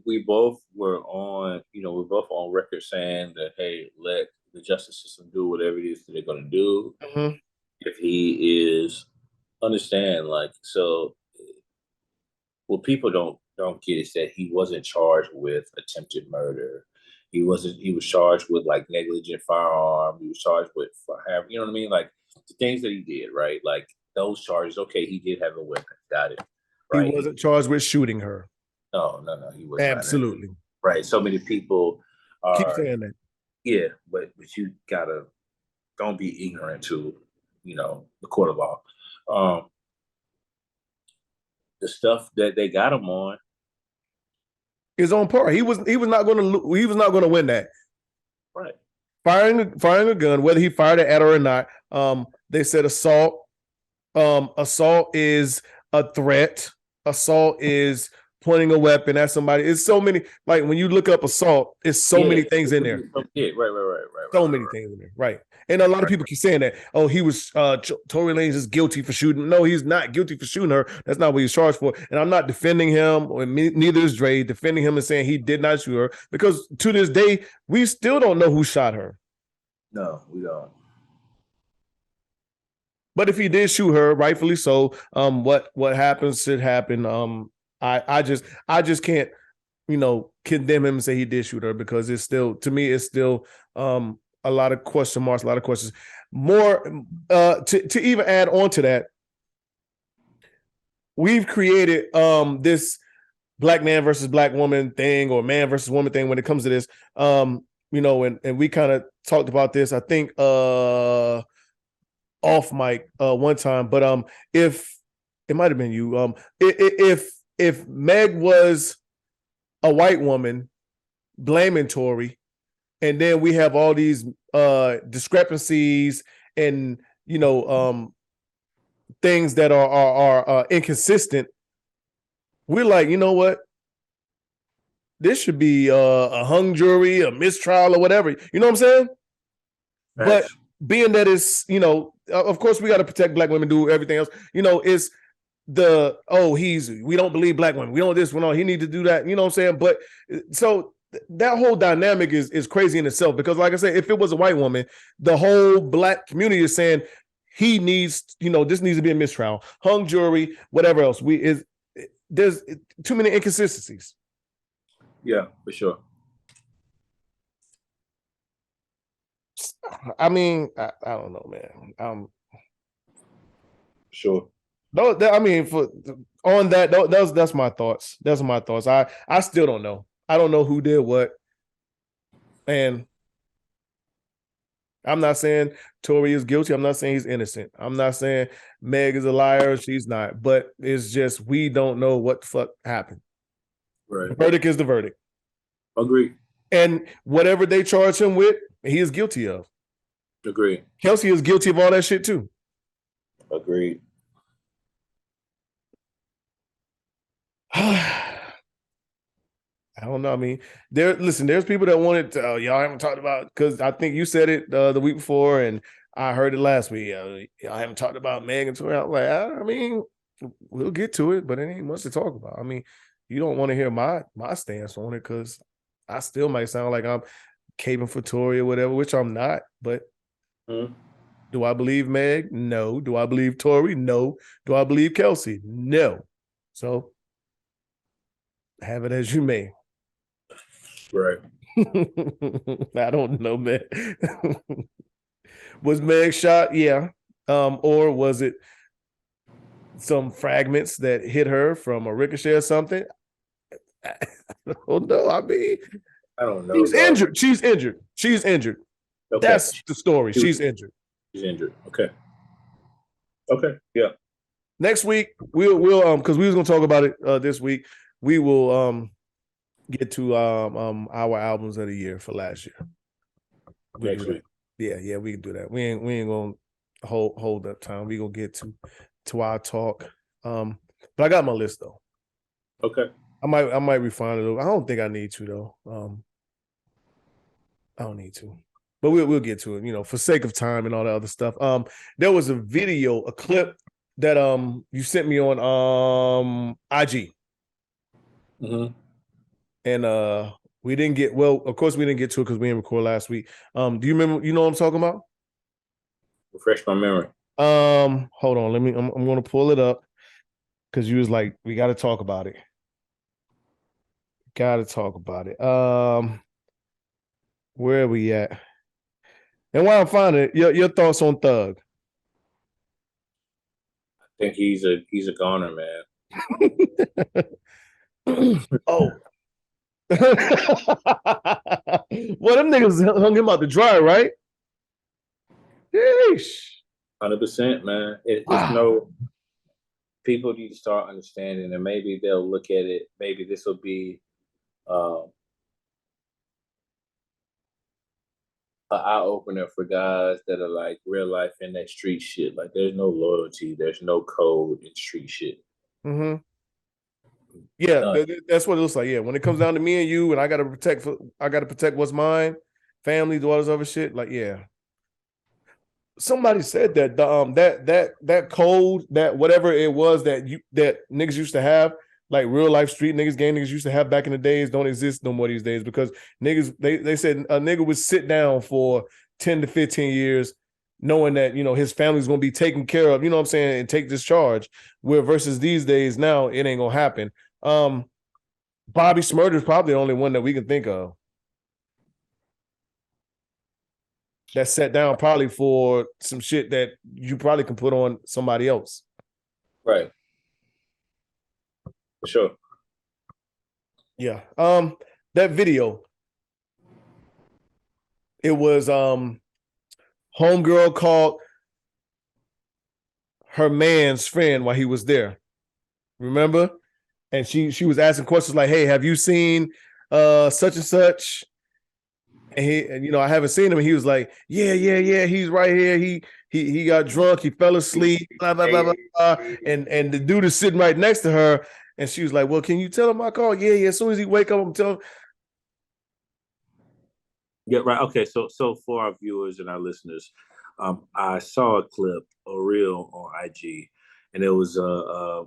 We both were on, we're both on record saying that, hey, let the justice system do whatever it is that they're going to do. Mm-hmm. If he is, understand, like, so what people don't get is that he wasn't charged with attempted murder. He was charged with like negligent firearm. He was charged with you know what I mean? Like the things that he did, right? Like those charges, okay, he did have a weapon. Got it. Right. He wasn't charged with shooting her. No, he wasn't. Absolutely. Right. So many people keep saying that. Yeah, but you don't be ignorant to, the court of law. The stuff that they got him on is on par. He was not going to win that. Right. Firing a gun, whether he fired it at her or not. They said assault. Assault is a threat. Assault is pointing a weapon at somebody. It's so many, like when you look up assault, it's so many things in there. Yeah, right. So many things in there, right? And a lot of people keep saying that, oh, he was Tory Lanez is guilty for shooting. No, he's not guilty for shooting her. That's not what he's charged for. And I'm not defending him, or neither is Dre, defending him and saying he did not shoot her, because to this day, we still don't know who shot her. No, we don't. But if he did shoot her, rightfully so, what happens should happen. I just can't, condemn him and say he did shoot her, because it's still, to me, it's still a lot of question marks, a lot of questions. More to even add on to that, we've created this black man versus black woman thing, or man versus woman thing when it comes to this. And we kind of talked about this, I think, off mic one time, but if it might have been you, if Meg was a white woman blaming Tory, and then we have all these discrepancies and things that are inconsistent. We're like, you know what? This should be a hung jury, a mistrial, or whatever. You know what I'm saying? But being that it's, of course we got to protect black women, do everything else. It's we don't believe black women. We don't this, we don't, he need to do that. You know what I'm saying? But so that whole dynamic is crazy in itself, because like I said, if it was a white woman, the whole black community is saying he needs, this needs to be a mistrial, hung jury, whatever else. There's too many inconsistencies. Yeah, for sure. I mean, I don't know, man. Sure. No, I mean, that's my thoughts. That's my thoughts. I still don't know. I don't know who did what, and I'm not saying Tory is guilty. I'm not saying he's innocent. I'm not saying Meg is a liar. She's not. But it's just we don't know what the fuck happened. Right. The verdict is the verdict. Agreed. And whatever they charge him with, he is guilty of. Agreed. Kelsey is guilty of all that shit too. Agreed. I don't know. I mean, there's people that wanted to, y'all haven't talked about, because I think you said it the week before, and I heard it last week. Y'all haven't talked about Meg and Tory. I was like, I mean, we'll get to it, but it ain't much to talk about. I mean, you don't want to hear my stance on it, because I still might sound like I'm caping for Tory or whatever, which I'm not. But do I believe Meg? No. Do I believe Tory? No. Do I believe Kelsey? No. So have it as you may. Right. I don't know, man. Was Meg shot? Yeah. Or was it some fragments that hit her from a ricochet or something? I don't know. I mean, I don't know. She's injured. She's injured. Okay. That's the story. She's injured. She's injured. Okay. Yeah. Next week we'll because we was gonna talk about it this week. We will get to our albums of the year for last year. Next week. Yeah, we can do that. We ain't gonna hold up time. We gonna get to our talk. But I got my list though. Okay. I might refine it a little. I don't think I need to though. I don't need to. But we'll get to it, for sake of time and all that other stuff. There was a clip that you sent me on IG. Mm-hmm. And we didn't get, well, of course we didn't get to it because we didn't record last week. Do you remember, what I'm talking about? Refresh my memory. Hold on, I'm gonna pull it up, because you was like, we gotta talk about it. Where are we at? And while I'm finding it, your thoughts on Thug? I think he's a goner, man. Oh. Well, them niggas hung him out to dry, right? Yeesh. 100%, man. It's people need to start understanding, and maybe they'll look at it. Maybe this will be an eye opener for guys that are like real life in that street shit. Like, there's no loyalty, there's no code in street shit. Mm-hmm. Yeah, that's what it looks like. Yeah, when it comes down to me and you, and I gotta protect what's mine, family, do all this other shit. Like, yeah. Somebody said that that code, that whatever it was that niggas used to have, like real life street niggas, gang niggas used to have back in the days, don't exist no more these days, because niggas, they said a nigga would sit down for 10 to 15 years knowing that, his family's going to be taken care of, you know what I'm saying, and take this charge, where versus these days now it ain't going to happen. Bobby Smurder is probably the only one that we can think of that sat down probably for some shit that you probably can put on somebody else. Right. For sure. Yeah. That video, it was homegirl called her man's friend while he was there. Remember? And she was asking questions like, hey, have you seen such and such? And you know, I haven't seen him. He was like, yeah, he's right here. He got drunk, he fell asleep, blah, blah, blah, blah, blah. And the dude is sitting right next to her. And she was like, well, can you tell him I called? Yeah. As soon as he wake up, I'm telling him. Yeah, right. Okay, so for our viewers and our listeners, I saw a clip, a reel on IG, and it was a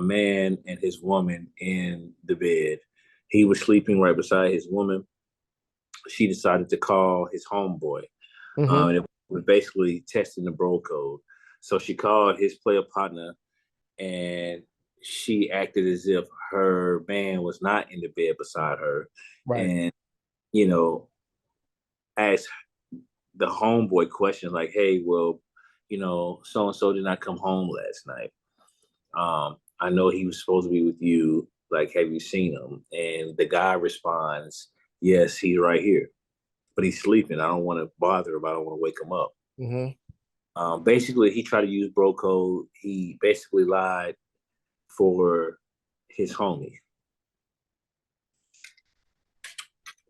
man and his woman in the bed. He was sleeping right beside his woman. She decided to call his homeboy, and it was basically testing the bro code. So she called his player partner, and she acted as if her man was not in the bed beside her, Right. and you know, asked the homeboy questions like, "Hey, well, so and so did not come home last night. I know he was supposed to be with you. Like, have you seen him?" And the guy responds, "Yes, he's right here, but he's sleeping. I don't want to bother him. I don't want to wake him up." Basically, he tried to use bro code. He basically lied for his homie,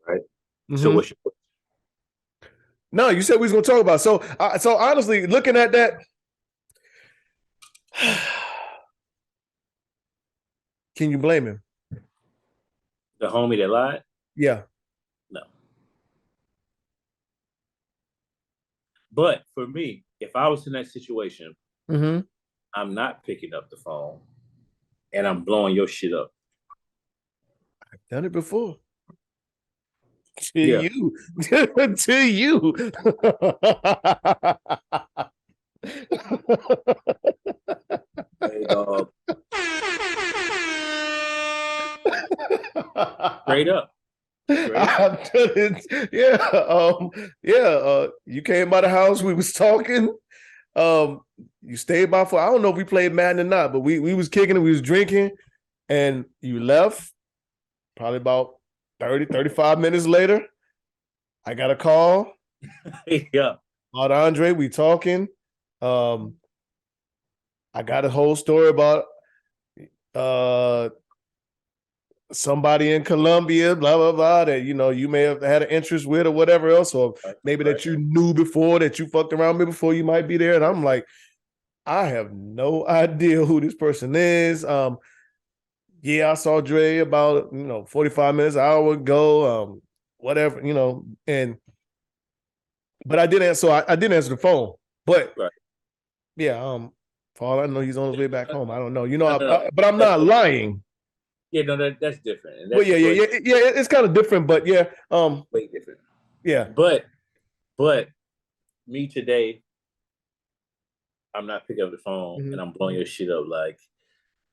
right? So what's your No, you said we was gonna talk about. So honestly, looking at that, can you blame him? the homie that lied? Yeah. No. But for me, if I was in that situation, I'm not picking up the phone and I'm blowing your shit up. I've done it before. To Yeah. you. To you. Hey, dog. Straight up. I've done it. Yeah. You came by the house, we was talking. You stayed by for, I don't know if we played Madden or not, but we was kicking it, we was drinking, and you left probably about 35 minutes later. I got a call. Yeah. About Andre, we talking. I got a whole story about somebody in Colombia, blah, blah, blah, that, you may have had an interest with or whatever else, or maybe that you knew before, that you fucked around with before you might be there. And I'm like, I have no idea who this person is. Yeah, I saw Dre about, 45 minutes, an hour ago, whatever, but I didn't answer. So I didn't answer the phone, but yeah, for all I know, he's on his way back home. I don't know, but I'm not lying. Yeah, no, that's different. And Well, yeah. It's kind of different, but yeah, way different. Yeah, but me today, I'm not picking up the phone and I'm blowing your shit up. Like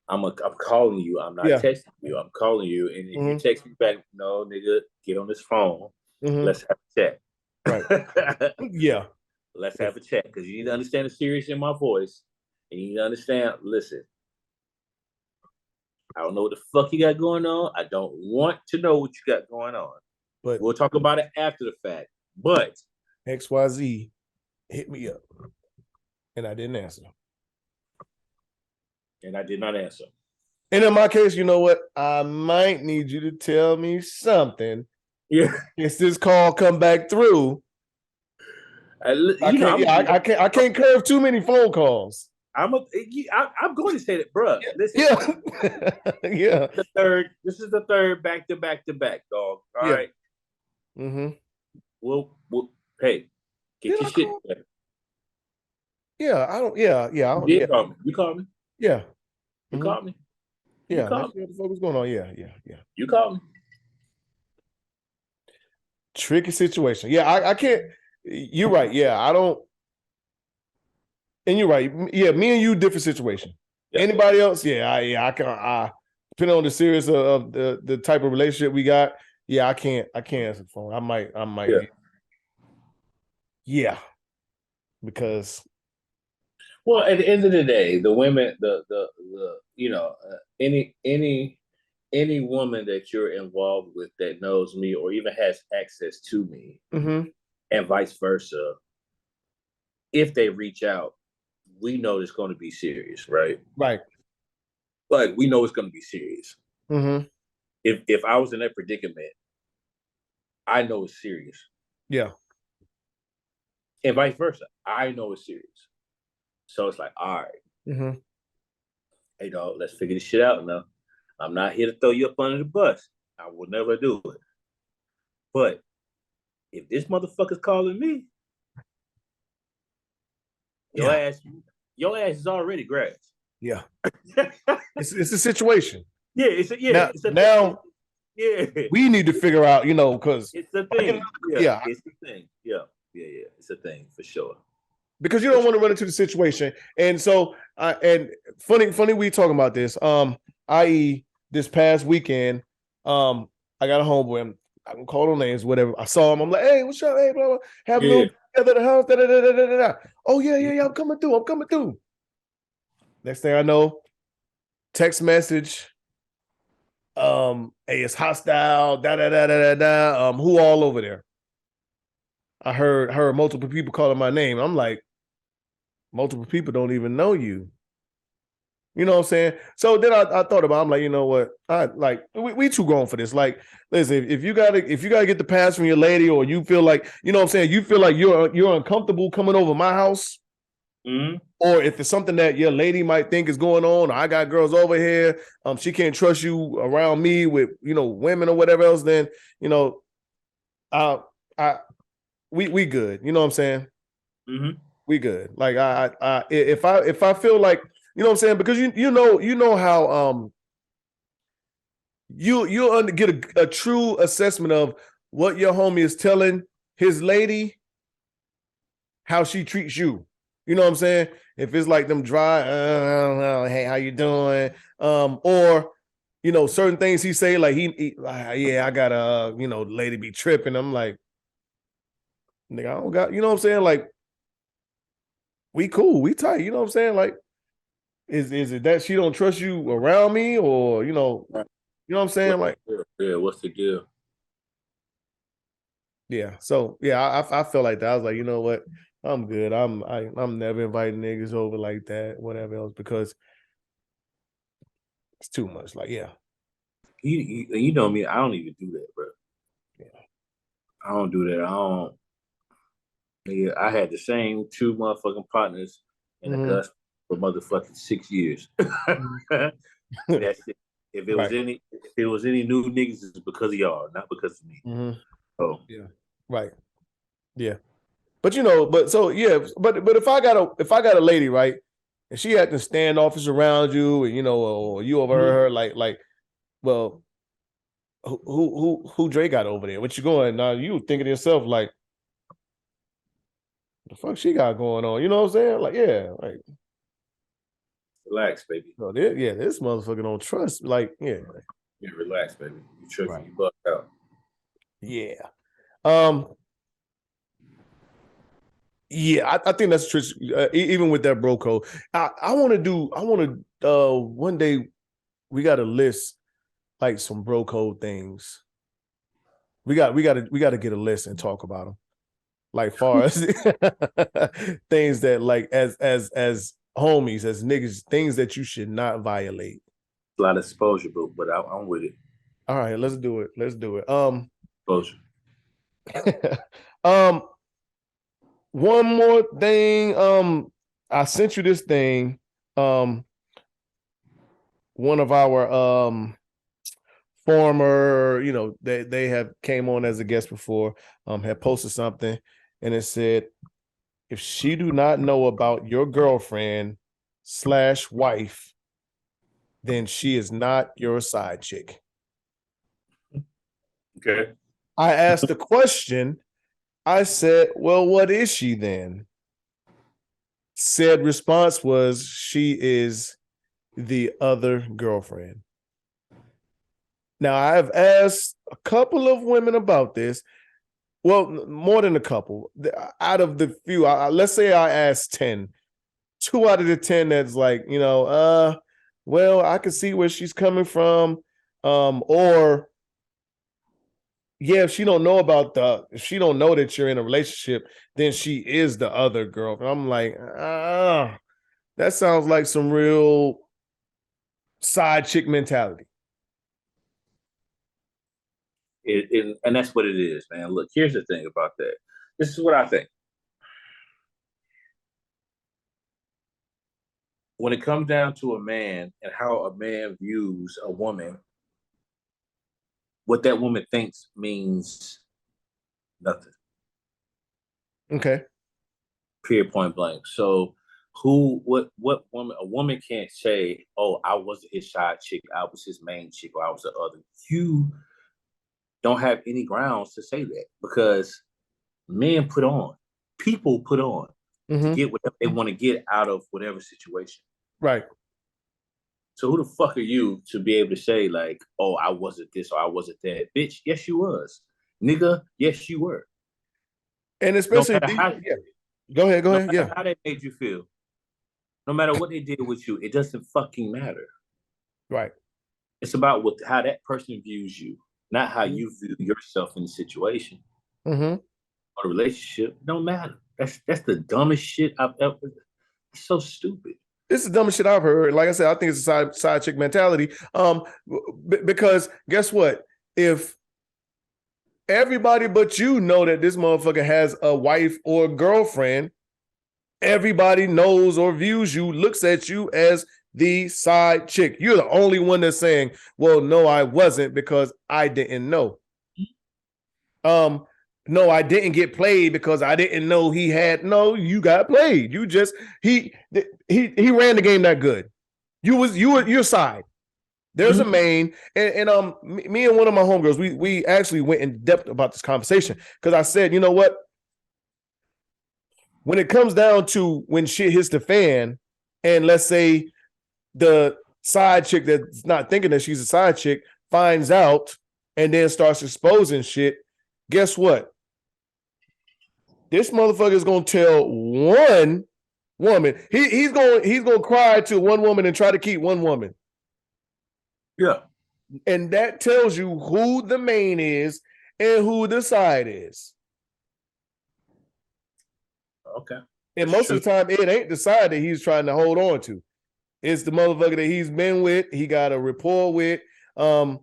I'm calling you. I'm not texting you. I'm calling you, and if you text me back, no, nigga, get on this phone. Let's have a chat. Right. Yeah. Let's have a chat, because you need to understand the seriousness in my voice, and you need to understand. Listen, I don't know what the fuck you got going on. I don't want to know what you got going on. But we'll talk about it after the fact. But XYZ hit me up, and I didn't answer. And I did not answer. And in my case, you know what? I might need you to tell me something. Yeah. If this call come back through, I can't curve too many phone calls. I'm going to say that, bro. Listen, yeah. This is the third back to back, dog. All right. We'll hey, get your shit together. Yeah, I don't. Yeah. Call me. You call me. Yeah. You call me. Yeah. What the fuck was going on? Yeah. You call me. Tricky situation. Yeah, I can't. You're right. Yeah, I don't. And you're right. Yeah, me and you, different situation. Yeah. Anybody else? Yeah, I can. Depending on the series of the type of relationship we got. Yeah, I can't answer the phone. I might. Yeah. Because. Well, at the end of the day, the women, any woman that you're involved with that knows me or even has access to me, and vice versa, if they reach out, we know it's going to be serious, right? Right. Like, we know it's going to be serious. If I was in that predicament, I know it's serious. Yeah. And vice versa. I know it's serious. So it's like, all right, Mm-hmm. hey dog, let's figure this shit out now. I'm not here to throw you up under the bus. I will never do it. But if this motherfucker's calling me, your ass is already grass. Yeah. It's a situation. Yeah, Now yeah. we need to figure out, because It's a thing. Yeah. It's a thing. Yeah. It's a thing for sure. Because you don't want to run into the situation. And so, and funny, we talking about this. I.e., this past weekend, I got a homeboy. I can call no names, whatever. I saw him. I'm like, hey, what's up? Hey, blah, blah. Have a little together at the house. Da, da, da, da, da, da. Oh yeah. I'm coming through. Next thing I know, text message. Hey, it's hostile. Da da da da da da. Who all over there? I heard multiple people calling my name. I'm like, multiple people don't even know you. You know what I'm saying? So then I thought about, I'm like, you know what? We too grown for this. Like, listen, if you gotta get the pass from your lady, or you feel like, you know what I'm saying, you feel like you're uncomfortable coming over my house, or if it's something that your lady might think is going on, or I got girls over here, she can't trust you around me with, women or whatever else, then, we good. You know what I'm saying? Mm-hmm. We good. Like if I feel like, you know what I'm saying, because you know how you'll get a true assessment of what your homie is telling his lady, how she treats you. You know what I'm saying? If it's like them dry, hey, how you doing? Or certain things he say, like I got a lady be tripping. I'm like, nigga, I don't got, you know what I'm saying? Like, we cool, we tight. You know what I'm saying? Like, is it that she don't trust you around me, or you know what I'm saying? Like, what's the deal? Yeah. So yeah, I felt like that. I was like, you know what? I'm good. I'm never inviting niggas over like that, whatever else, because it's too much. Like, yeah. You know me, I don't even do that, bro. Yeah. I don't do that. I don't. Yeah, I had the same two motherfucking partners in the gospel for motherfucking 6 years. That's it. If it was any new niggas, it's because of y'all, not because of me. Oh yeah, right, yeah. But but if I got a lady, right, and she had to standoffish around you, and or you overheard her, like, well, who Dre got over there? What you going now? You thinking to yourself like, the fuck she got going on? You know what I'm saying? Like, yeah, like, relax, baby. No, this motherfucker don't trust. Like, yeah. Yeah, relax, baby. You tripping, Right. you buck out. Yeah. Yeah, I think that's true. Even with that bro code, I want to one day we got to list like some bro code things. We got to get a list and talk about them. Like, far as things that, like, as homies, as niggas, things that you should not violate. A lot of exposure, but I'm with it. All right, let's do it. Exposure. One more thing. I sent you this thing. One of our former, they have came on as a guest before, had posted something, and it said, if she do not know about your girlfriend/wife, then she is not your side chick. Okay. I asked the question. I said, well, what is she then? Said response was, she is the other girlfriend. Now, I've asked a couple of women about this. Well, more than a couple. Out of the few, let's say I asked 10. 2 out of the 10 that's like, well, I can see where she's coming from. Or yeah, if she don't know that you're in a relationship, then she is the other girlfriend. I'm like, that sounds like some real side chick mentality. And that's what it is, man. Look, here's the thing about that. This is what I think. When it comes down to a man and how a man views a woman, what that woman thinks means nothing. Okay. Period, point blank. So what woman, a woman can't say, oh, I wasn't his side chick, I was his main chick, or I was the other. You don't have any grounds to say that, because men put on, people put on to get whatever they want to get out of whatever situation. Right. So who the fuck are you to be able to say, like, oh, I wasn't this or I wasn't that? Bitch, yes, you was. Nigga, yes, you were. And especially, no how, go ahead. Yeah. How they made you feel, no matter what they did with you, it doesn't fucking matter. Right. It's about how that person views you, not how you view yourself in the situation or the relationship. It don't matter. That's the dumbest shit I've ever. It's so stupid. This is the dumbest shit I've heard. Like I said, I think it's a side chick mentality. Because guess what? If everybody but you know that this motherfucker has a wife or girlfriend, everybody knows or views you, looks at you as the side chick. You're the only one that's saying, well, no, I wasn't because I didn't know. No, I didn't get played because I didn't know he had. No, you got played. You just he ran the game that good. You were your side. There's a main, and me and one of my homegirls, we actually went in depth about this conversation, because I said, you know what? When it comes down to when shit hits the fan, and let's say the side chick that's not thinking that she's a side chick finds out and then starts exposing shit, guess what? This motherfucker is gonna tell one woman. He's gonna cry to one woman and try to keep one woman. Yeah. And that tells you who the main is and who the side is. Okay. And most of the time, it ain't the side that he's trying to hold on to. It's the motherfucker that he's been with, he got a rapport with, and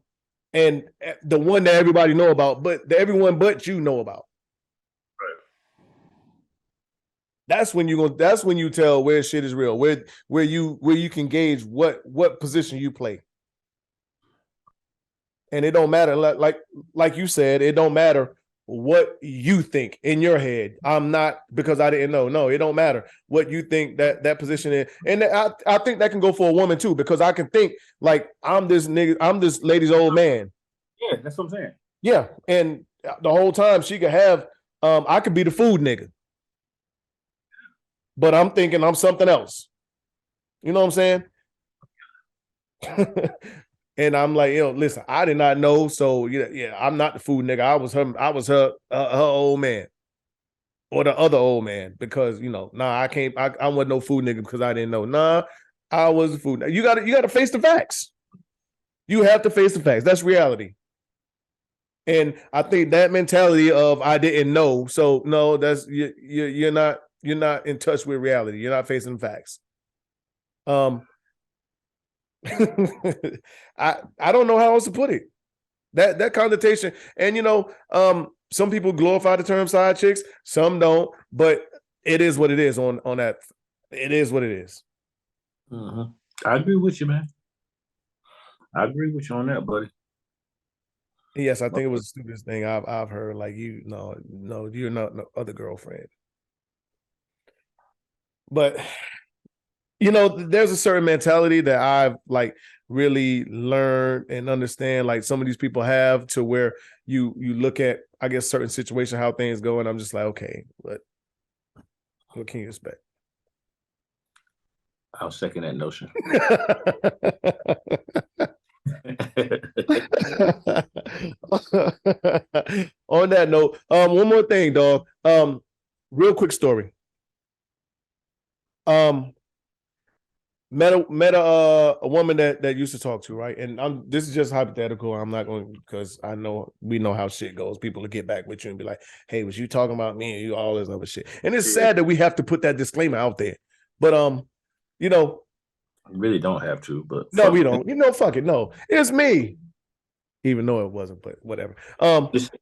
the one that everybody know about, but everyone but you know about. That's when you tell where shit is real, where you can gauge what position you play. And it don't matter, like you said, it don't matter what you think in your head. I'm not because I didn't know. No, it don't matter what you think that position is. And I think that can go for a woman too, because I can think like I'm this lady's old man. Yeah, that's what I'm saying. Yeah, and the whole time she could have, I could be the food nigga, but I'm thinking I'm something else. You know what I'm saying? And I'm like, listen, I did not know. So yeah, I'm not the food nigga. I was her old man, or the other old man, because I can't. I wasn't no food nigga because I didn't know. Nah, I was the food nigga. You got to face the facts. You have to face the facts. That's reality. And I think that mentality of I didn't know, so no, that's you're not in touch with reality. You're not facing facts. I don't know how else to put it. That connotation, and some people glorify the term side chicks, some don't, but it is what it is on that. It is what it is. Mm-hmm. I agree with you, man. I agree with you on that, buddy. Yes, I think it was the stupidest thing I've heard. Like, no, you're not no other girlfriend. But there's a certain mentality that I've like really learned and understand, like some of these people have, to where you look at, I guess, certain situation, how things go, and I'm just like, okay, what can you expect? I'll second that notion. On that note, one more thing, dog. Real quick story. Met a woman that used to talk to, right? And this is just hypothetical. I'm not going, because we know how shit goes. People will get back with you and be like, "Hey, was you talking about me?" And you all this other shit. And it's sad that we have to put that disclaimer out there. But you really don't have to. But no, we don't. Fuck it. No, it's me. even though it wasn't, but whatever. Just,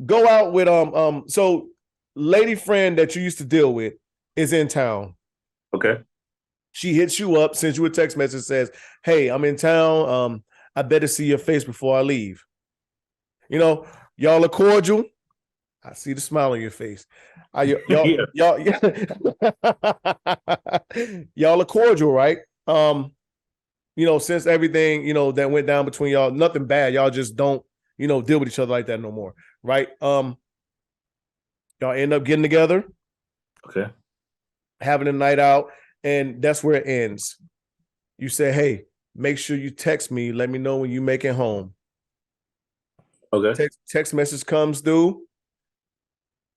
Go out with so lady friend that you used to deal with is in town. okay. She hits you up, sends you a text message, says, "Hey, I'm in town. I better see your face before I leave." You know, y'all are cordial. I see the smile on your face. Yeah. Y'all y'all are cordial, right? Since everything, that went down between y'all, nothing bad. Y'all just don't, deal with each other like that no more, right? Y'all end up getting together, Okay. having a night out, and that's where it ends. You say, "Hey, make sure you text me. Let me know when you make it home." Okay. Text message comes through.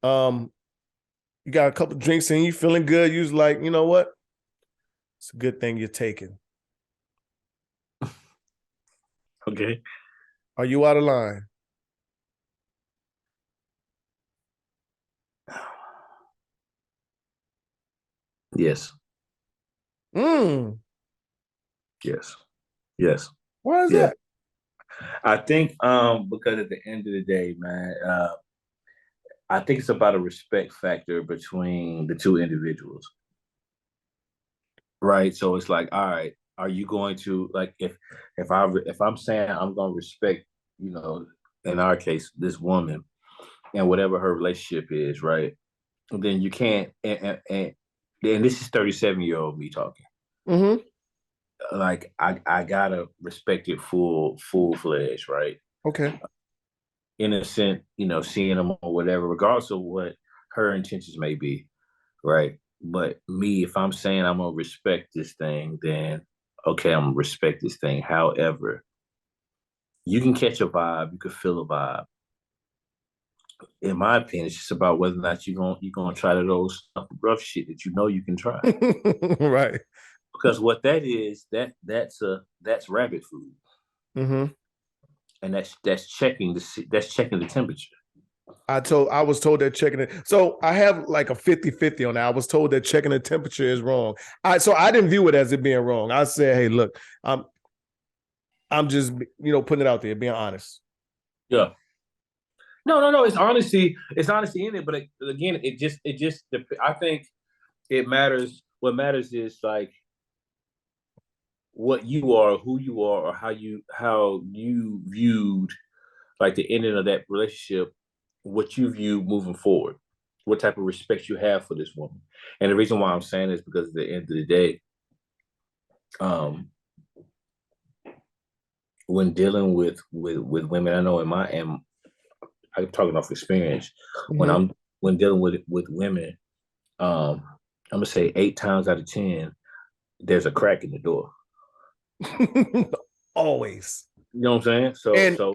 You got a couple drinks in you, feeling good. You're like, you know what? It's a good thing you're taking. Okay. Are you out of line? Yes. Yes. Yes. Why is Yeah. that? I think because at the end of the day, man, I think it's about a respect factor between the two individuals. Right. So it's like, all right, are you going to like if I'm saying I'm going to respect, in our case, this woman and whatever her relationship is, right? Then you can't and this is 37-year-old me talking. Mm-hmm. Like I gotta respect it full fledged, right? Okay. Innocent, seeing them or whatever, regardless of what her intentions may be, right? But me, if I'm saying I'm gonna respect this thing, then okay, I'm gonna respect this thing. However, you can catch a vibe, you can feel a vibe. In my opinion, it's just about whether or not you're gonna try to those rough shit that you know you can try. Right. Because what that is, that's rabbit food. Mm-hmm. And that's checking the temperature. I was told that checking it. So I have like a 50-50 on that. I was told that checking the temperature is wrong. So I didn't view it as it being wrong. I said, "Hey, look, I'm just, putting it out there, being honest." Yeah. No. It's honesty. It's honesty in it. But again, I think it matters. What matters is like what you are, who you are, or how you viewed like the ending of that relationship, what you view moving forward, what type of respect you have for this woman. And the reason why I'm saying this because at the end of the day, um, when dealing with women, I know and I'm talking off experience. When Mm-hmm. I'm when dealing with women, I'm gonna say 8 times out of 10, there's a crack in the door. Always. You know what I'm saying? So And so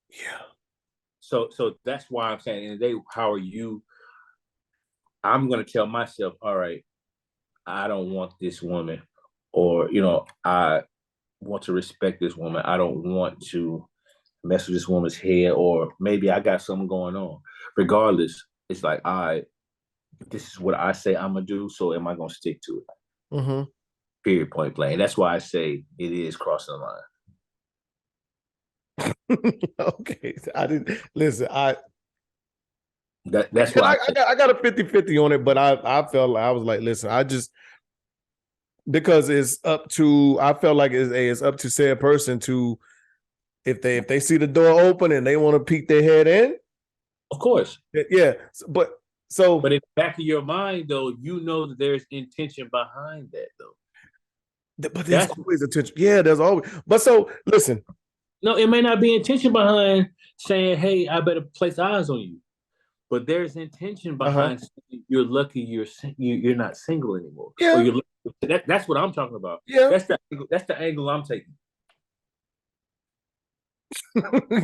yeah. so that's why I'm saying in the day, how are you? I'm gonna tell myself, all right, I don't want this woman, or I want to respect this woman. I don't want to mess with this woman's head, or maybe I got something going on. Regardless, it's like, all right, this is what I say I'm gonna do. So am I gonna stick to it? Mm-hmm. Period, point blank. And that's why I say it is crossing the line. Okay. I didn't listen. That's And why I got a 50-50 on it, but I felt like I was like, listen, I just because I felt like it's up to said person to if they see the door open and they want to peek their head in, of course. yeah. But so But in the back of your mind, though, you know that there's intention behind that, though. but there's That's always attention. Yeah, there's always. But so listen. no, it may not be intention behind saying, "Hey, I better place eyes on you," but there's intention Uh-huh. behind saying, you're lucky you're not single anymore, or Yeah. you're lucky. That's what I'm talking about. Yeah. That's the angle I'm taking.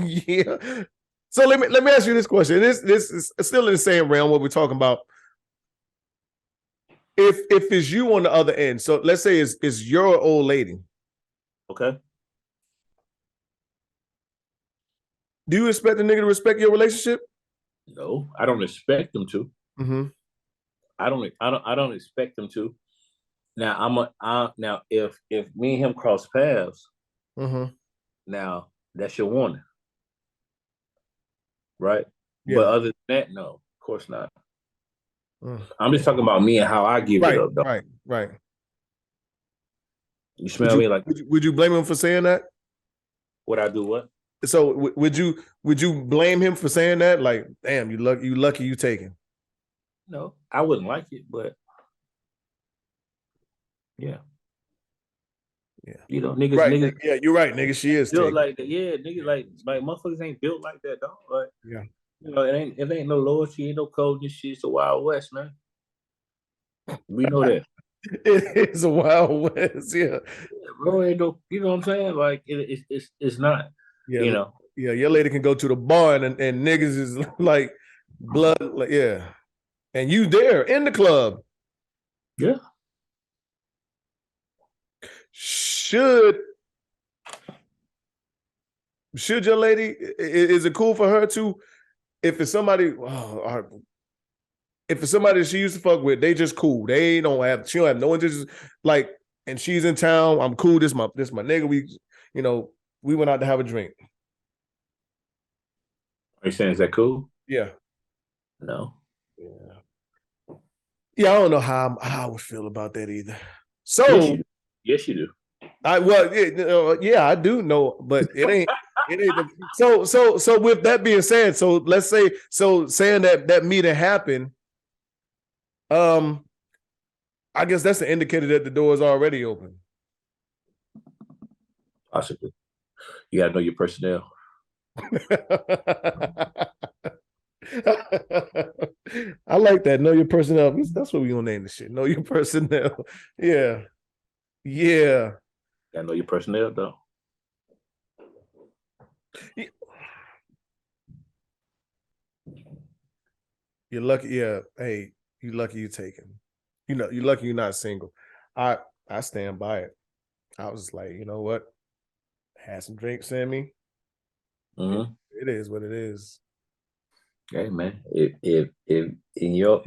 Yeah. So let me ask you this question. This is still in the same realm what we're talking about. If it's you on the other end, so let's say it's your old lady. Okay. Do you expect the nigga to respect your relationship? No, I don't expect them to. Mm-hmm. I don't expect them to. Now now if me and him cross paths, Mm-hmm. Now that's your warning, right? Yeah. But other than that, no, of course not. Mm. I'm just talking about me and how I give it up, though. Right. You smell me like? Would you blame him for saying that? Would I do what? So would you blame him for saying that? Like, damn, you lucky you taken. No, I wouldn't like it, but yeah. You know, niggas, right. niggas. Yeah, you're right, nigga. She is built taken. like that. Yeah, niggas like motherfuckers ain't built like that, dog. Like, yeah. You know, it ain't no loyalty, ain't no code. This shit's the Wild West, man. We know that. It is a Wild West, yeah. Bro, ain't no, you know what I'm saying? Like it's not. Yeah, you know. Yeah, your lady can go to the bar and niggas is like blood, like yeah. And you there in the club. Yeah. Should your lady, is it cool for her to, if it's somebody, if it's somebody she used to fuck with, they just cool. She don't have no interest, like, and she's in town, I'm cool, this my nigga, we went out to have a drink. Are you saying, is that cool? Yeah. No. Yeah, I don't know how I would feel about that either. So yes, you do. Yeah, I do know, but it ain't. So with that being said, so let's say, saying that meeting happened, I guess that's the indicator that the door is already open. Possibly. You gotta know your personnel. I like that. Know your personnel. That's what we gonna name this shit. Know your personnel. Yeah. Gotta know your personnel, though. You're lucky. Yeah. Hey, you lucky you taken. You're lucky you're not single. I stand by it. I was like, you know what? Had some drinks in me. Mm-hmm. It is what it is. Hey man, if in your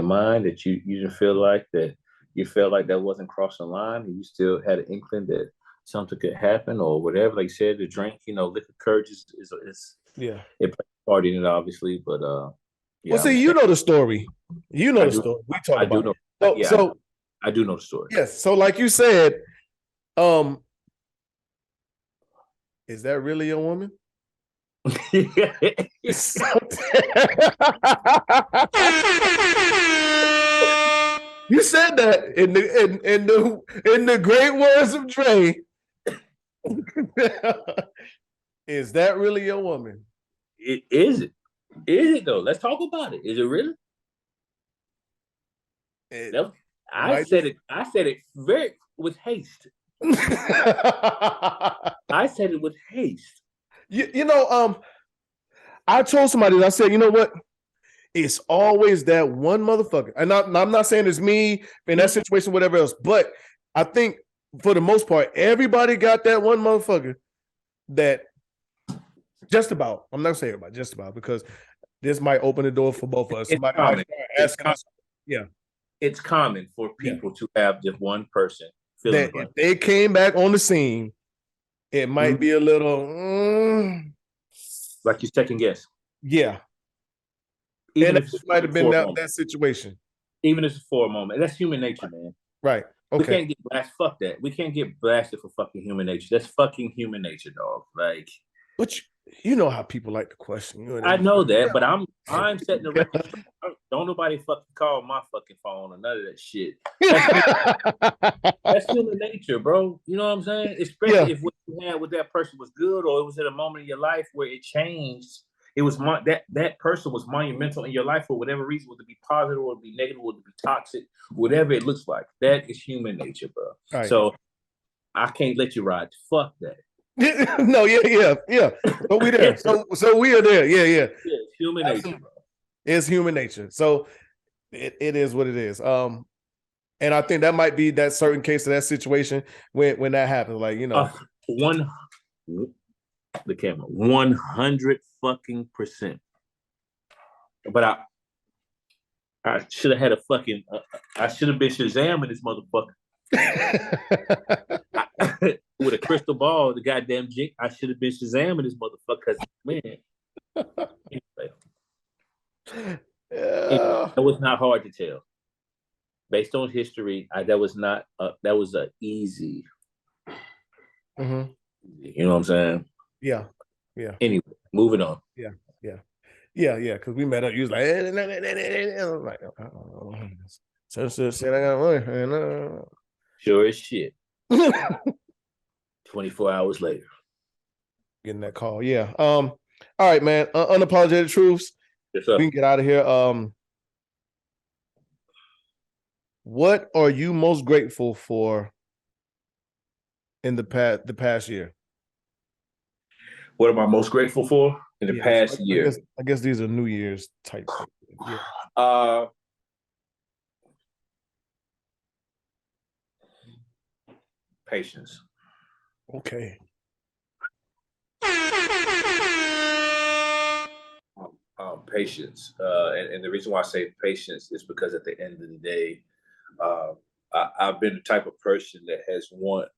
mind that you didn't feel like that, you felt like that wasn't crossing the line, and you still had an inkling that something could happen or whatever, like you said, the drink, liquor courage is yeah, it plays a part in it, obviously, but yeah. Well, see, you know the story. You know the story. We talked about it. I do know the story. Yes. So, like you said, is that really a woman? You said that in the great words of Dre. Is that really a woman? Is it? Is it though? Let's talk about it. Is it really? I said it very with haste. I said it with haste. I told somebody that I said, you know what? It's always that one motherfucker. And I'm not saying it's me in that situation, whatever else, but I think for the most part, everybody got that one motherfucker that just about, I'm not gonna say everybody, just about, because this might open the door for both of us. Somebody might ask us. Yeah. It's common for people to have just one person that if they came back on the scene, it might be a little like you second guess. Yeah. Even if it might have been that situation. Even if it's for a moment. That's human nature, man. Right. Okay. We can't get blasted. Fuck that. We can't get blasted for fucking human nature. That's fucking human nature, dog. Like, but you know how people like to question you. I know that, but I'm setting the record. Don't nobody fucking call my fucking phone or none of that shit. That's human nature, bro. You know what I'm saying? Especially if what you had with that person was good, or it was at a moment in your life where it changed. It was that person was monumental in your life for whatever reason, whether it be positive or it be negative, or it be toxic, whatever it looks like. That is human nature, bro. Right. So I can't let you ride. Fuck that. No, yeah. But we there. So we are there. Yeah. It's human nature, bro. It's human nature. So it is what it is. And I think that might be that certain case of that situation when that happens. Like, the camera 100% but I should have had a fucking I should have been Shazam in this motherfucker. with a crystal ball, the goddamn jink. I should have been Shazamming this motherfucker. Man, anyway, Yeah. it was not hard to tell. Based on history, that was not that was a easy. Mm-hmm. You know what I'm saying? Yeah. Yeah. Anyway, moving on. Yeah. Yeah. Yeah. Yeah. Because we met up. You was like, I'm like, so said I got money. Sure as shit. 24 hours later. Getting that call. Yeah. All right, man. Unapologetic truths. Yes, sir. We can get out of here. What are you most grateful for in the past year? What am I most grateful for in the past year? I guess these are New Year's type things. Yeah. Patience. Okay. Patience. And the reason why I say patience is because at the end of the day, I've been the type of person that has wanted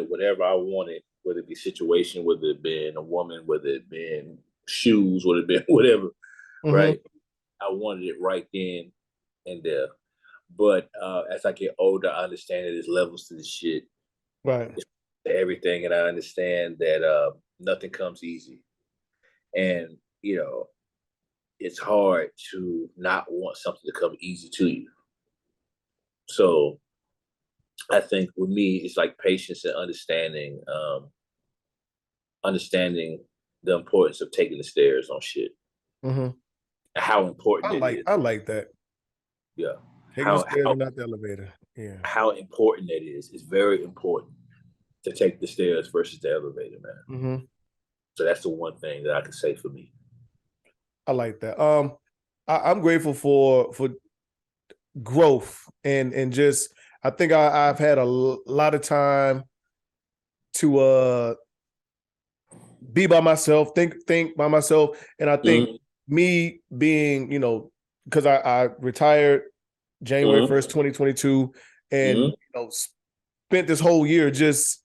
whatever I wanted, whether it be situation, whether it been a woman, whether it been shoes, whether it been whatever, right? I wanted it right then and there. But as I get older, I understand that there's levels to this shit. Right. To everything, and I understand that nothing comes easy. And, it's hard to not want something to come easy to you. So I think with me, it's like patience and understanding the importance of taking the stairs on shit. Mm-hmm. How important it is. I like that. Yeah. Taking the stairs and not the elevator. Yeah. How important that is. It's very important to take the stairs versus the elevator, man. Mm-hmm. So that's the one thing that I can say for me. I like that. I'm grateful for growth and just I think I've had a lot of time to be by myself, think by myself, and I think me being, because I retired January 1st, 2022, and spent this whole year just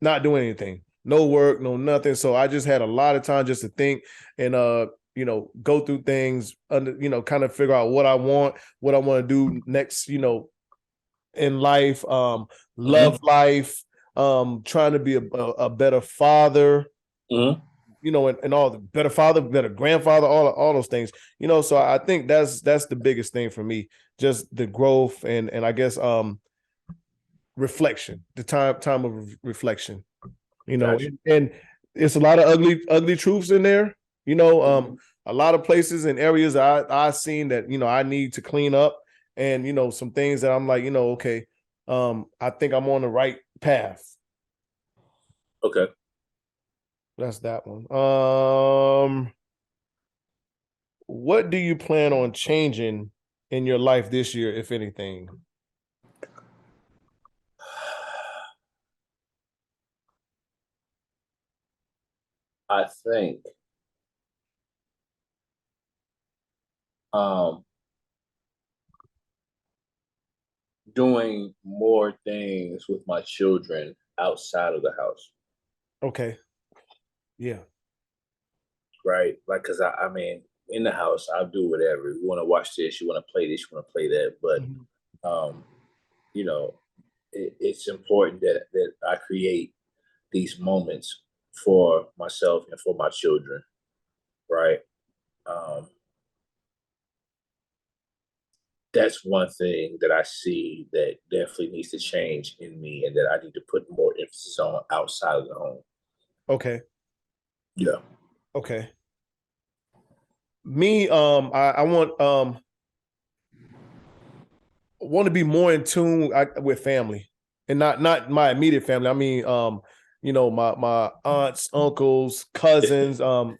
not doing anything, no work, no nothing. So I just had a lot of time just to think and go through things, kind of figure out what I want to do next, in life, love life, trying to be a better father, and all the better father, better grandfather, all those things, so I think that's the biggest thing for me, just the growth and I guess reflection, the time of reflection, gotcha. and it's a lot of ugly truths in there, a lot of places and areas I've seen that, I need to clean up, and, some things that I'm like, okay, I think I'm on the right path. Okay. That's that one. What do you plan on changing in your life this year, if anything? I think doing more things with my children outside of the house. Okay. Yeah. Right. Like, because I mean, in the house, I'll do whatever. You want to watch this, you want to play this, you want to play that. But, it's important that I create these moments for myself and for my children. Right. That's one thing that I see that definitely needs to change in me and that I need to put more emphasis on outside of the home. Okay. Yeah. Okay. Me, I want to be more in tune with family, and not my immediate family. I mean, my aunts, uncles, cousins, and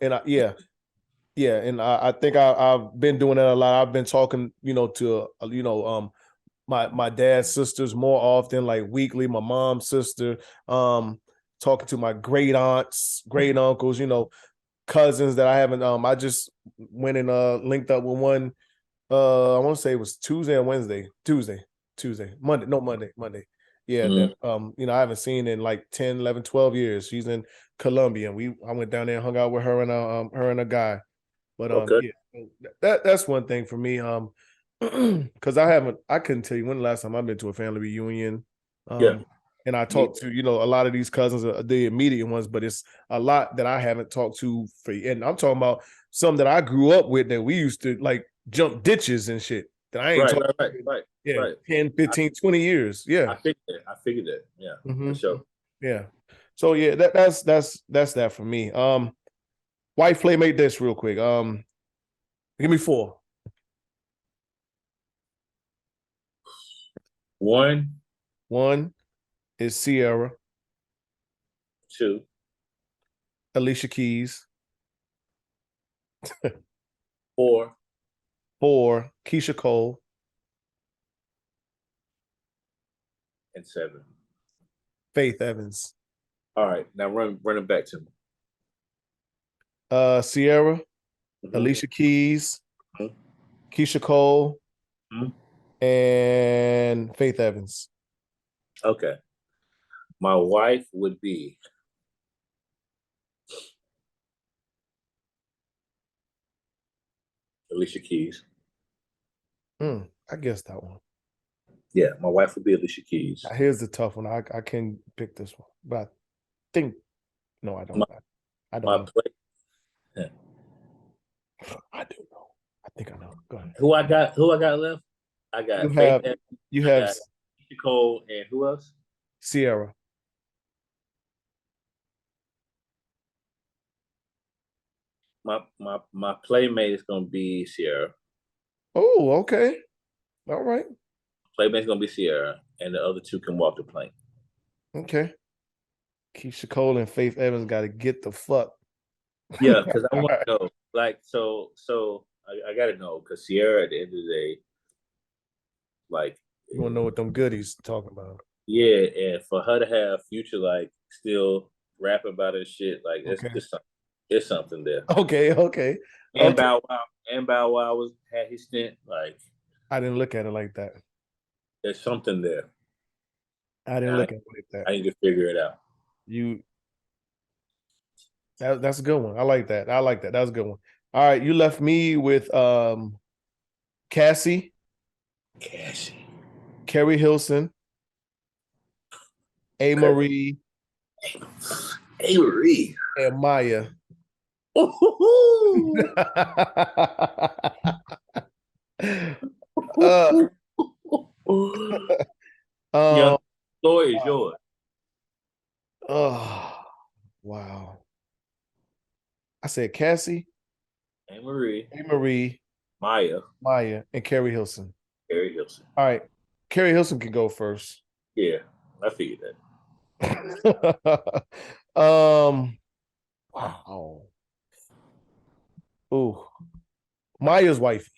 and I think I've been doing that a lot. I've been talking, to my dad's sisters more often, like weekly. My mom's sister, talking to my great aunts, great uncles, cousins that I haven't. I just went and linked up with one. I want to say it was Tuesday or Wednesday. Tuesday, Monday. Yeah, that I haven't seen in like 10, 11, 12 years. She's in Colombia. I went down there and hung out with her and a guy. But Okay. that's one thing for me. Because I couldn't tell you when the last time I've been to a family reunion. Yeah. And I talked to, a lot of these cousins, the immediate ones, but it's a lot that I haven't talked to and I'm talking about some that I grew up with that we used to like jump ditches and shit that I ain't talking Right. 10, 15, 20 years. Yeah. I figured that. Yeah, for Mhm. sure. Yeah. So yeah, that's that for me. White Playmate this real quick. Give me 4. One is Sierra, 2, Alicia Keys, 4, 4, Keisha Cole, and 7. Faith Evans. All right, now run it back to me. Sierra, Mhm. Alicia Keys, Mhm. Keisha Cole, Mhm. and Faith Evans. Okay. My wife would be Alicia Keys. I guess that one. Yeah, my wife would be Alicia Keys. Here's the tough one. I can pick this one, but I think no, I don't. I don't know. Yeah. I do know. I think I know. Go ahead. Who I got left? I got Faith Evans, you have Keisha Cole, and who else? Sierra. My playmate is gonna be Sierra. Oh, okay. All right. Playmate's gonna be Sierra, and the other 2 can walk the plank. Okay. Keisha Cole and Faith Evans got to get the fuck. Yeah, because I want to know, like, so I got to know, because Sierra, at the end of the day, like, You want to know what them goodies talking about? yeah, and for her to have Future like still rapping about her shit, like, it's something there. Okay. And Bow Wow had his stint. Like, I didn't look at it like that. there's something there. I didn't look at it like that. I need to figure it out. That's a good one. I like that. That was a good one. All right, you left me with Cassie, Carrie Hilson, A. Marie, and Maya. Young story is yours. Oh, wow. I said Cassie, A. Marie, Maya, and Carrie Hilson. All right. Carrie Hilson can go first. Yeah, I figured that. Wow. Ooh. Maya's wife.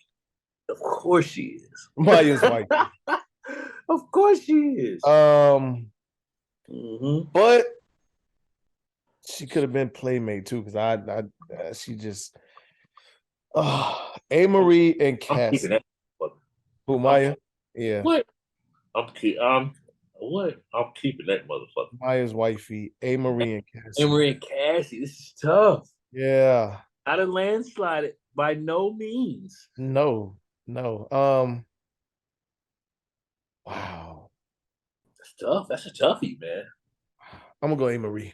Of course she is. Maya's wife. Of course she is. But she could have been playmate too, because she just A. Marie and Cassie. Who, Maya? Yeah. What? I'm keeping that motherfucker. Maya's wifey, A. Marie and Cassie. A. Marie and Cassie. This is tough. Yeah. Not a landslide by no means. No. Wow. That's tough. That's a toughie, man. I'm gonna go A. Marie.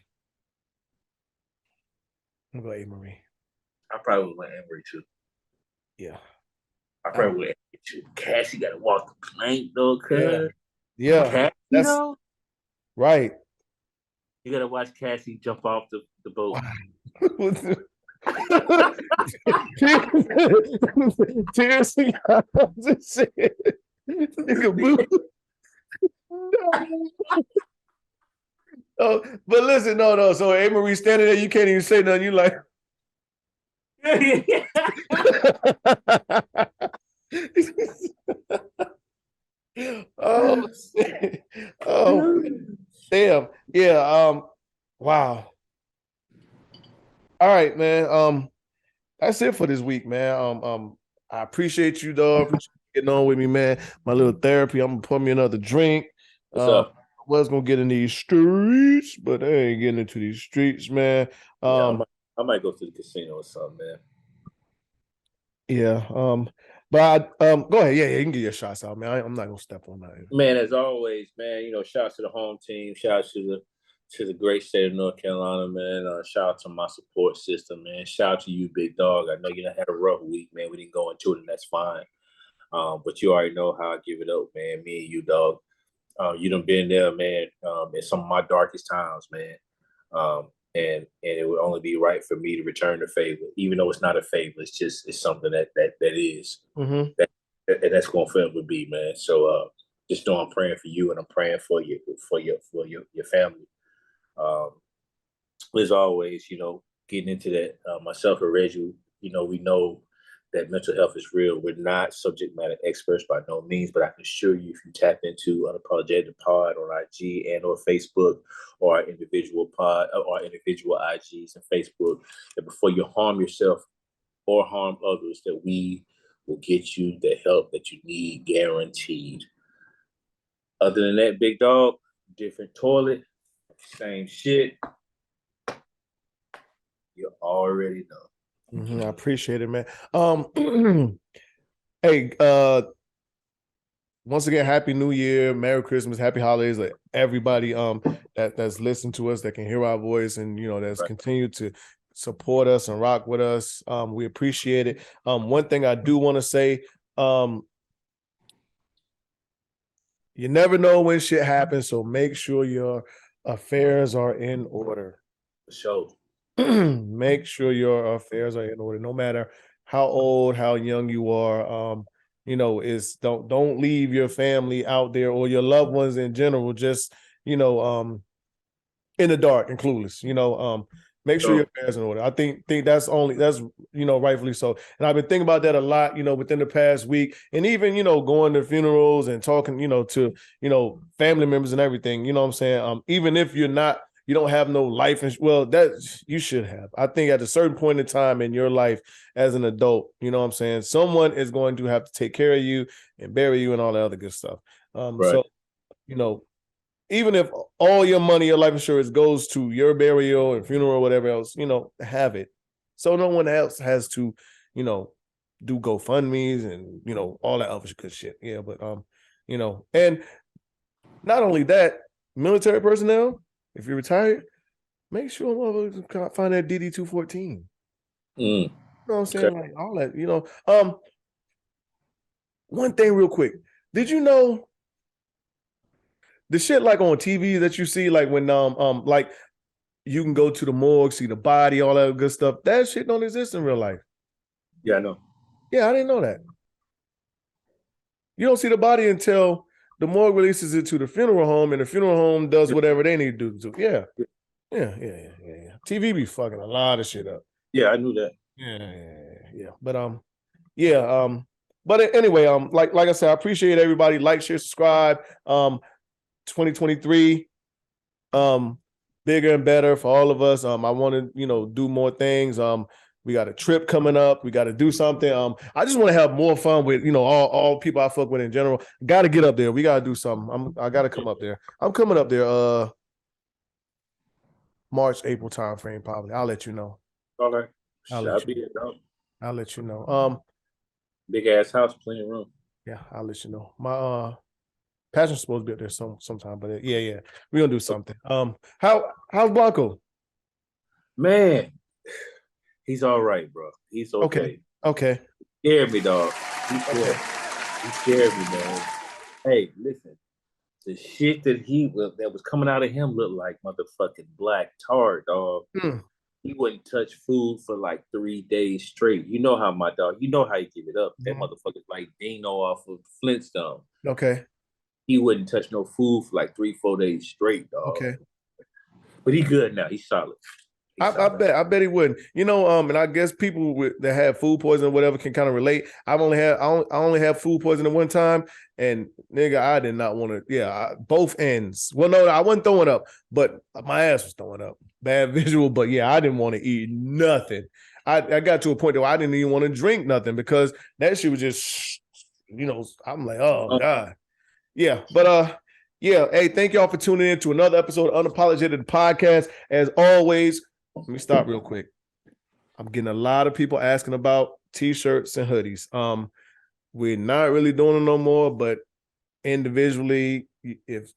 I probably went A. Marie too. Yeah. I probably went A. Marie too. Cassie got to walk the plank though, cuz. Yeah. Cassie, though? Right. You gotta watch Cassie jump off the boat. Seriously, nigga, boo. Oh, but listen, no. So A. Marie standing there, you can't even say nothing. You like, oh, damn, yeah. Wow. All right, man. That's it for this week, man. I appreciate you, dog. Appreciate you getting on with me, man. My little therapy. I'm gonna pour me another drink. What's up? was gonna get in these streets, but they ain't getting into these streets, man. Yeah, I might go to the casino or something, man. Yeah. But go ahead. Yeah, you can get your shots out, man. I'm not gonna step on that. Man, as always, man, shout out to the home team, shout out to the great state of North Carolina, man. Shout out to my support system, man. Shout out to you, big dog. I know you done had a rough week, man. We didn't go into it, and that's fine. But you already know how I give it up, man. Me and you, dog. You done been there, man, in some of my darkest times, man. And it would only be right for me to return the favor, even though it's not a favor. It's something that is. Mm-hmm. That's going to forever be, man. So just know I'm praying for you, and I'm praying for your family. As always, getting into that, myself and Reggie, we know that mental health is real. We're not subject matter experts by no means, but I can assure you, if you tap into Unapologetic Pod on IG and or Facebook, or our individual pod or individual IGs and Facebook, that before you harm yourself or harm others, that we will get you the help that you need, guaranteed. Other than that, big dog, different toilet, same shit. You already know. I appreciate it, man. Hey, once again, Happy New Year, Merry Christmas, Happy Holidays, like everybody that's listened to us, that can hear our voice, and that's right, continued to support us and rock with us. We appreciate it. One thing I do want to say, you never know when shit happens, so make sure your affairs are in order. For sure. Make sure your affairs are in order, no matter how old, how young you are. Don't leave your family out there, or your loved ones in general, just in the dark and clueless. Make sure your affairs are in order. I think that's rightfully so. And I've been thinking about that a lot, within the past week, and even going to funerals and talking to family members and everything. You know what I'm saying? Even if you don't have no life, that you should have. I think at a certain point in time in your life as an adult, you know what I'm saying, someone is going to have to take care of you and bury you and all that other good stuff. Right. So, even if all your money, your life insurance goes to your burial and funeral or whatever else, have it. So no one else has to, do GoFundMes and, all that other good shit. Yeah, but, and not only that, military personnel, if you're retired, make sure you find that DD 214. You know what I'm saying? Okay. Like all that, one thing real quick. Did you know the shit like on TV that you see, like when like you can go to the morgue, see the body, all that good stuff, that shit don't exist in real life? Yeah, I know. Yeah, I didn't know that. You don't see the body until the morgue releases it to the funeral home, and the funeral home does whatever they need to do. Yeah. TV be fucking a lot of shit up. Yeah, I knew that. Yeah. But anyway, like I said, I appreciate everybody. Like, share, subscribe. 2023, bigger and better for all of us. I want to, do more things. We got a trip coming up. We got to do something. I just want to have more fun with, all people I fuck with in general. Got to get up there. We got to do something. I got to come up there. I'm coming up there March, April time frame probably. I'll let you know. Okay. I'll let you know. Big ass house, plenty of room. Yeah, I'll let you know. My Passion's supposed to be up there sometime, but yeah, we're gonna do something. How's Blanco? Man, he's all right, bro. He's okay. Okay. He scared me, dog. He scared me, man. Hey, listen, the shit that was coming out of him looked like motherfucking black tar, dog. He wouldn't touch food for like 3 days straight. You know how my dog, you give it up. That motherfucker's like Dino off of Flintstone. Okay. He wouldn't touch no food for like 3-4 days straight, dog. Okay. But he's good now. He's solid. I bet he wouldn't. And I guess people that have food poisoning or whatever can kind of relate. I only have food poisoning one time, and nigga, I did not want to. Yeah, both ends. Well, no, I wasn't throwing up, but my ass was throwing up. Bad visual, but yeah, I didn't want to eat nothing. I got to a point where I didn't even want to drink nothing because that shit was just, I'm like, oh God. Yeah, but Yeah. Hey, thank y'all for tuning in to another episode of Unapologetic Podcast. As always, let me stop real quick. I'm getting a lot of people asking about t-shirts and hoodies. We're not really doing them no more, but individually, if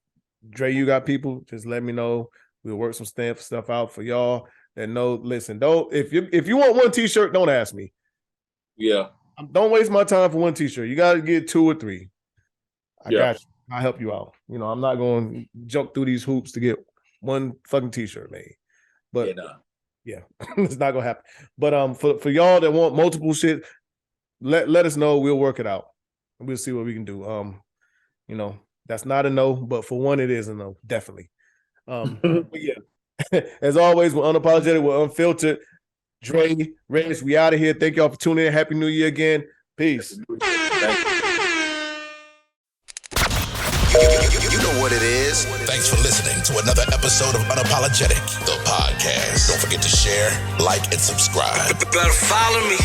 Dre, you got people, just let me know. We'll work some stuff out for y'all that know. Listen, don't if you want one t-shirt, don't ask me. Yeah. Don't waste my time for one t-shirt. You got to get 2 or 3. I got you. I'll help you out. You know, I'm not going to jump through these hoops to get one fucking t-shirt made. But yeah, it's not gonna happen. But for y'all that want multiple shit, let us know. We'll work it out. We'll see what we can do. You know, that's not a no, but for one, it is a no, definitely. But yeah. As always, we're unapologetic, we're unfiltered. Dre, Reyes, we out of here. Thank y'all for tuning in. Happy New Year again. Peace. You know what it is. Thanks for listening to another episode of Unapologetic, the podcast. Don't forget to share, like, and subscribe. Better follow me.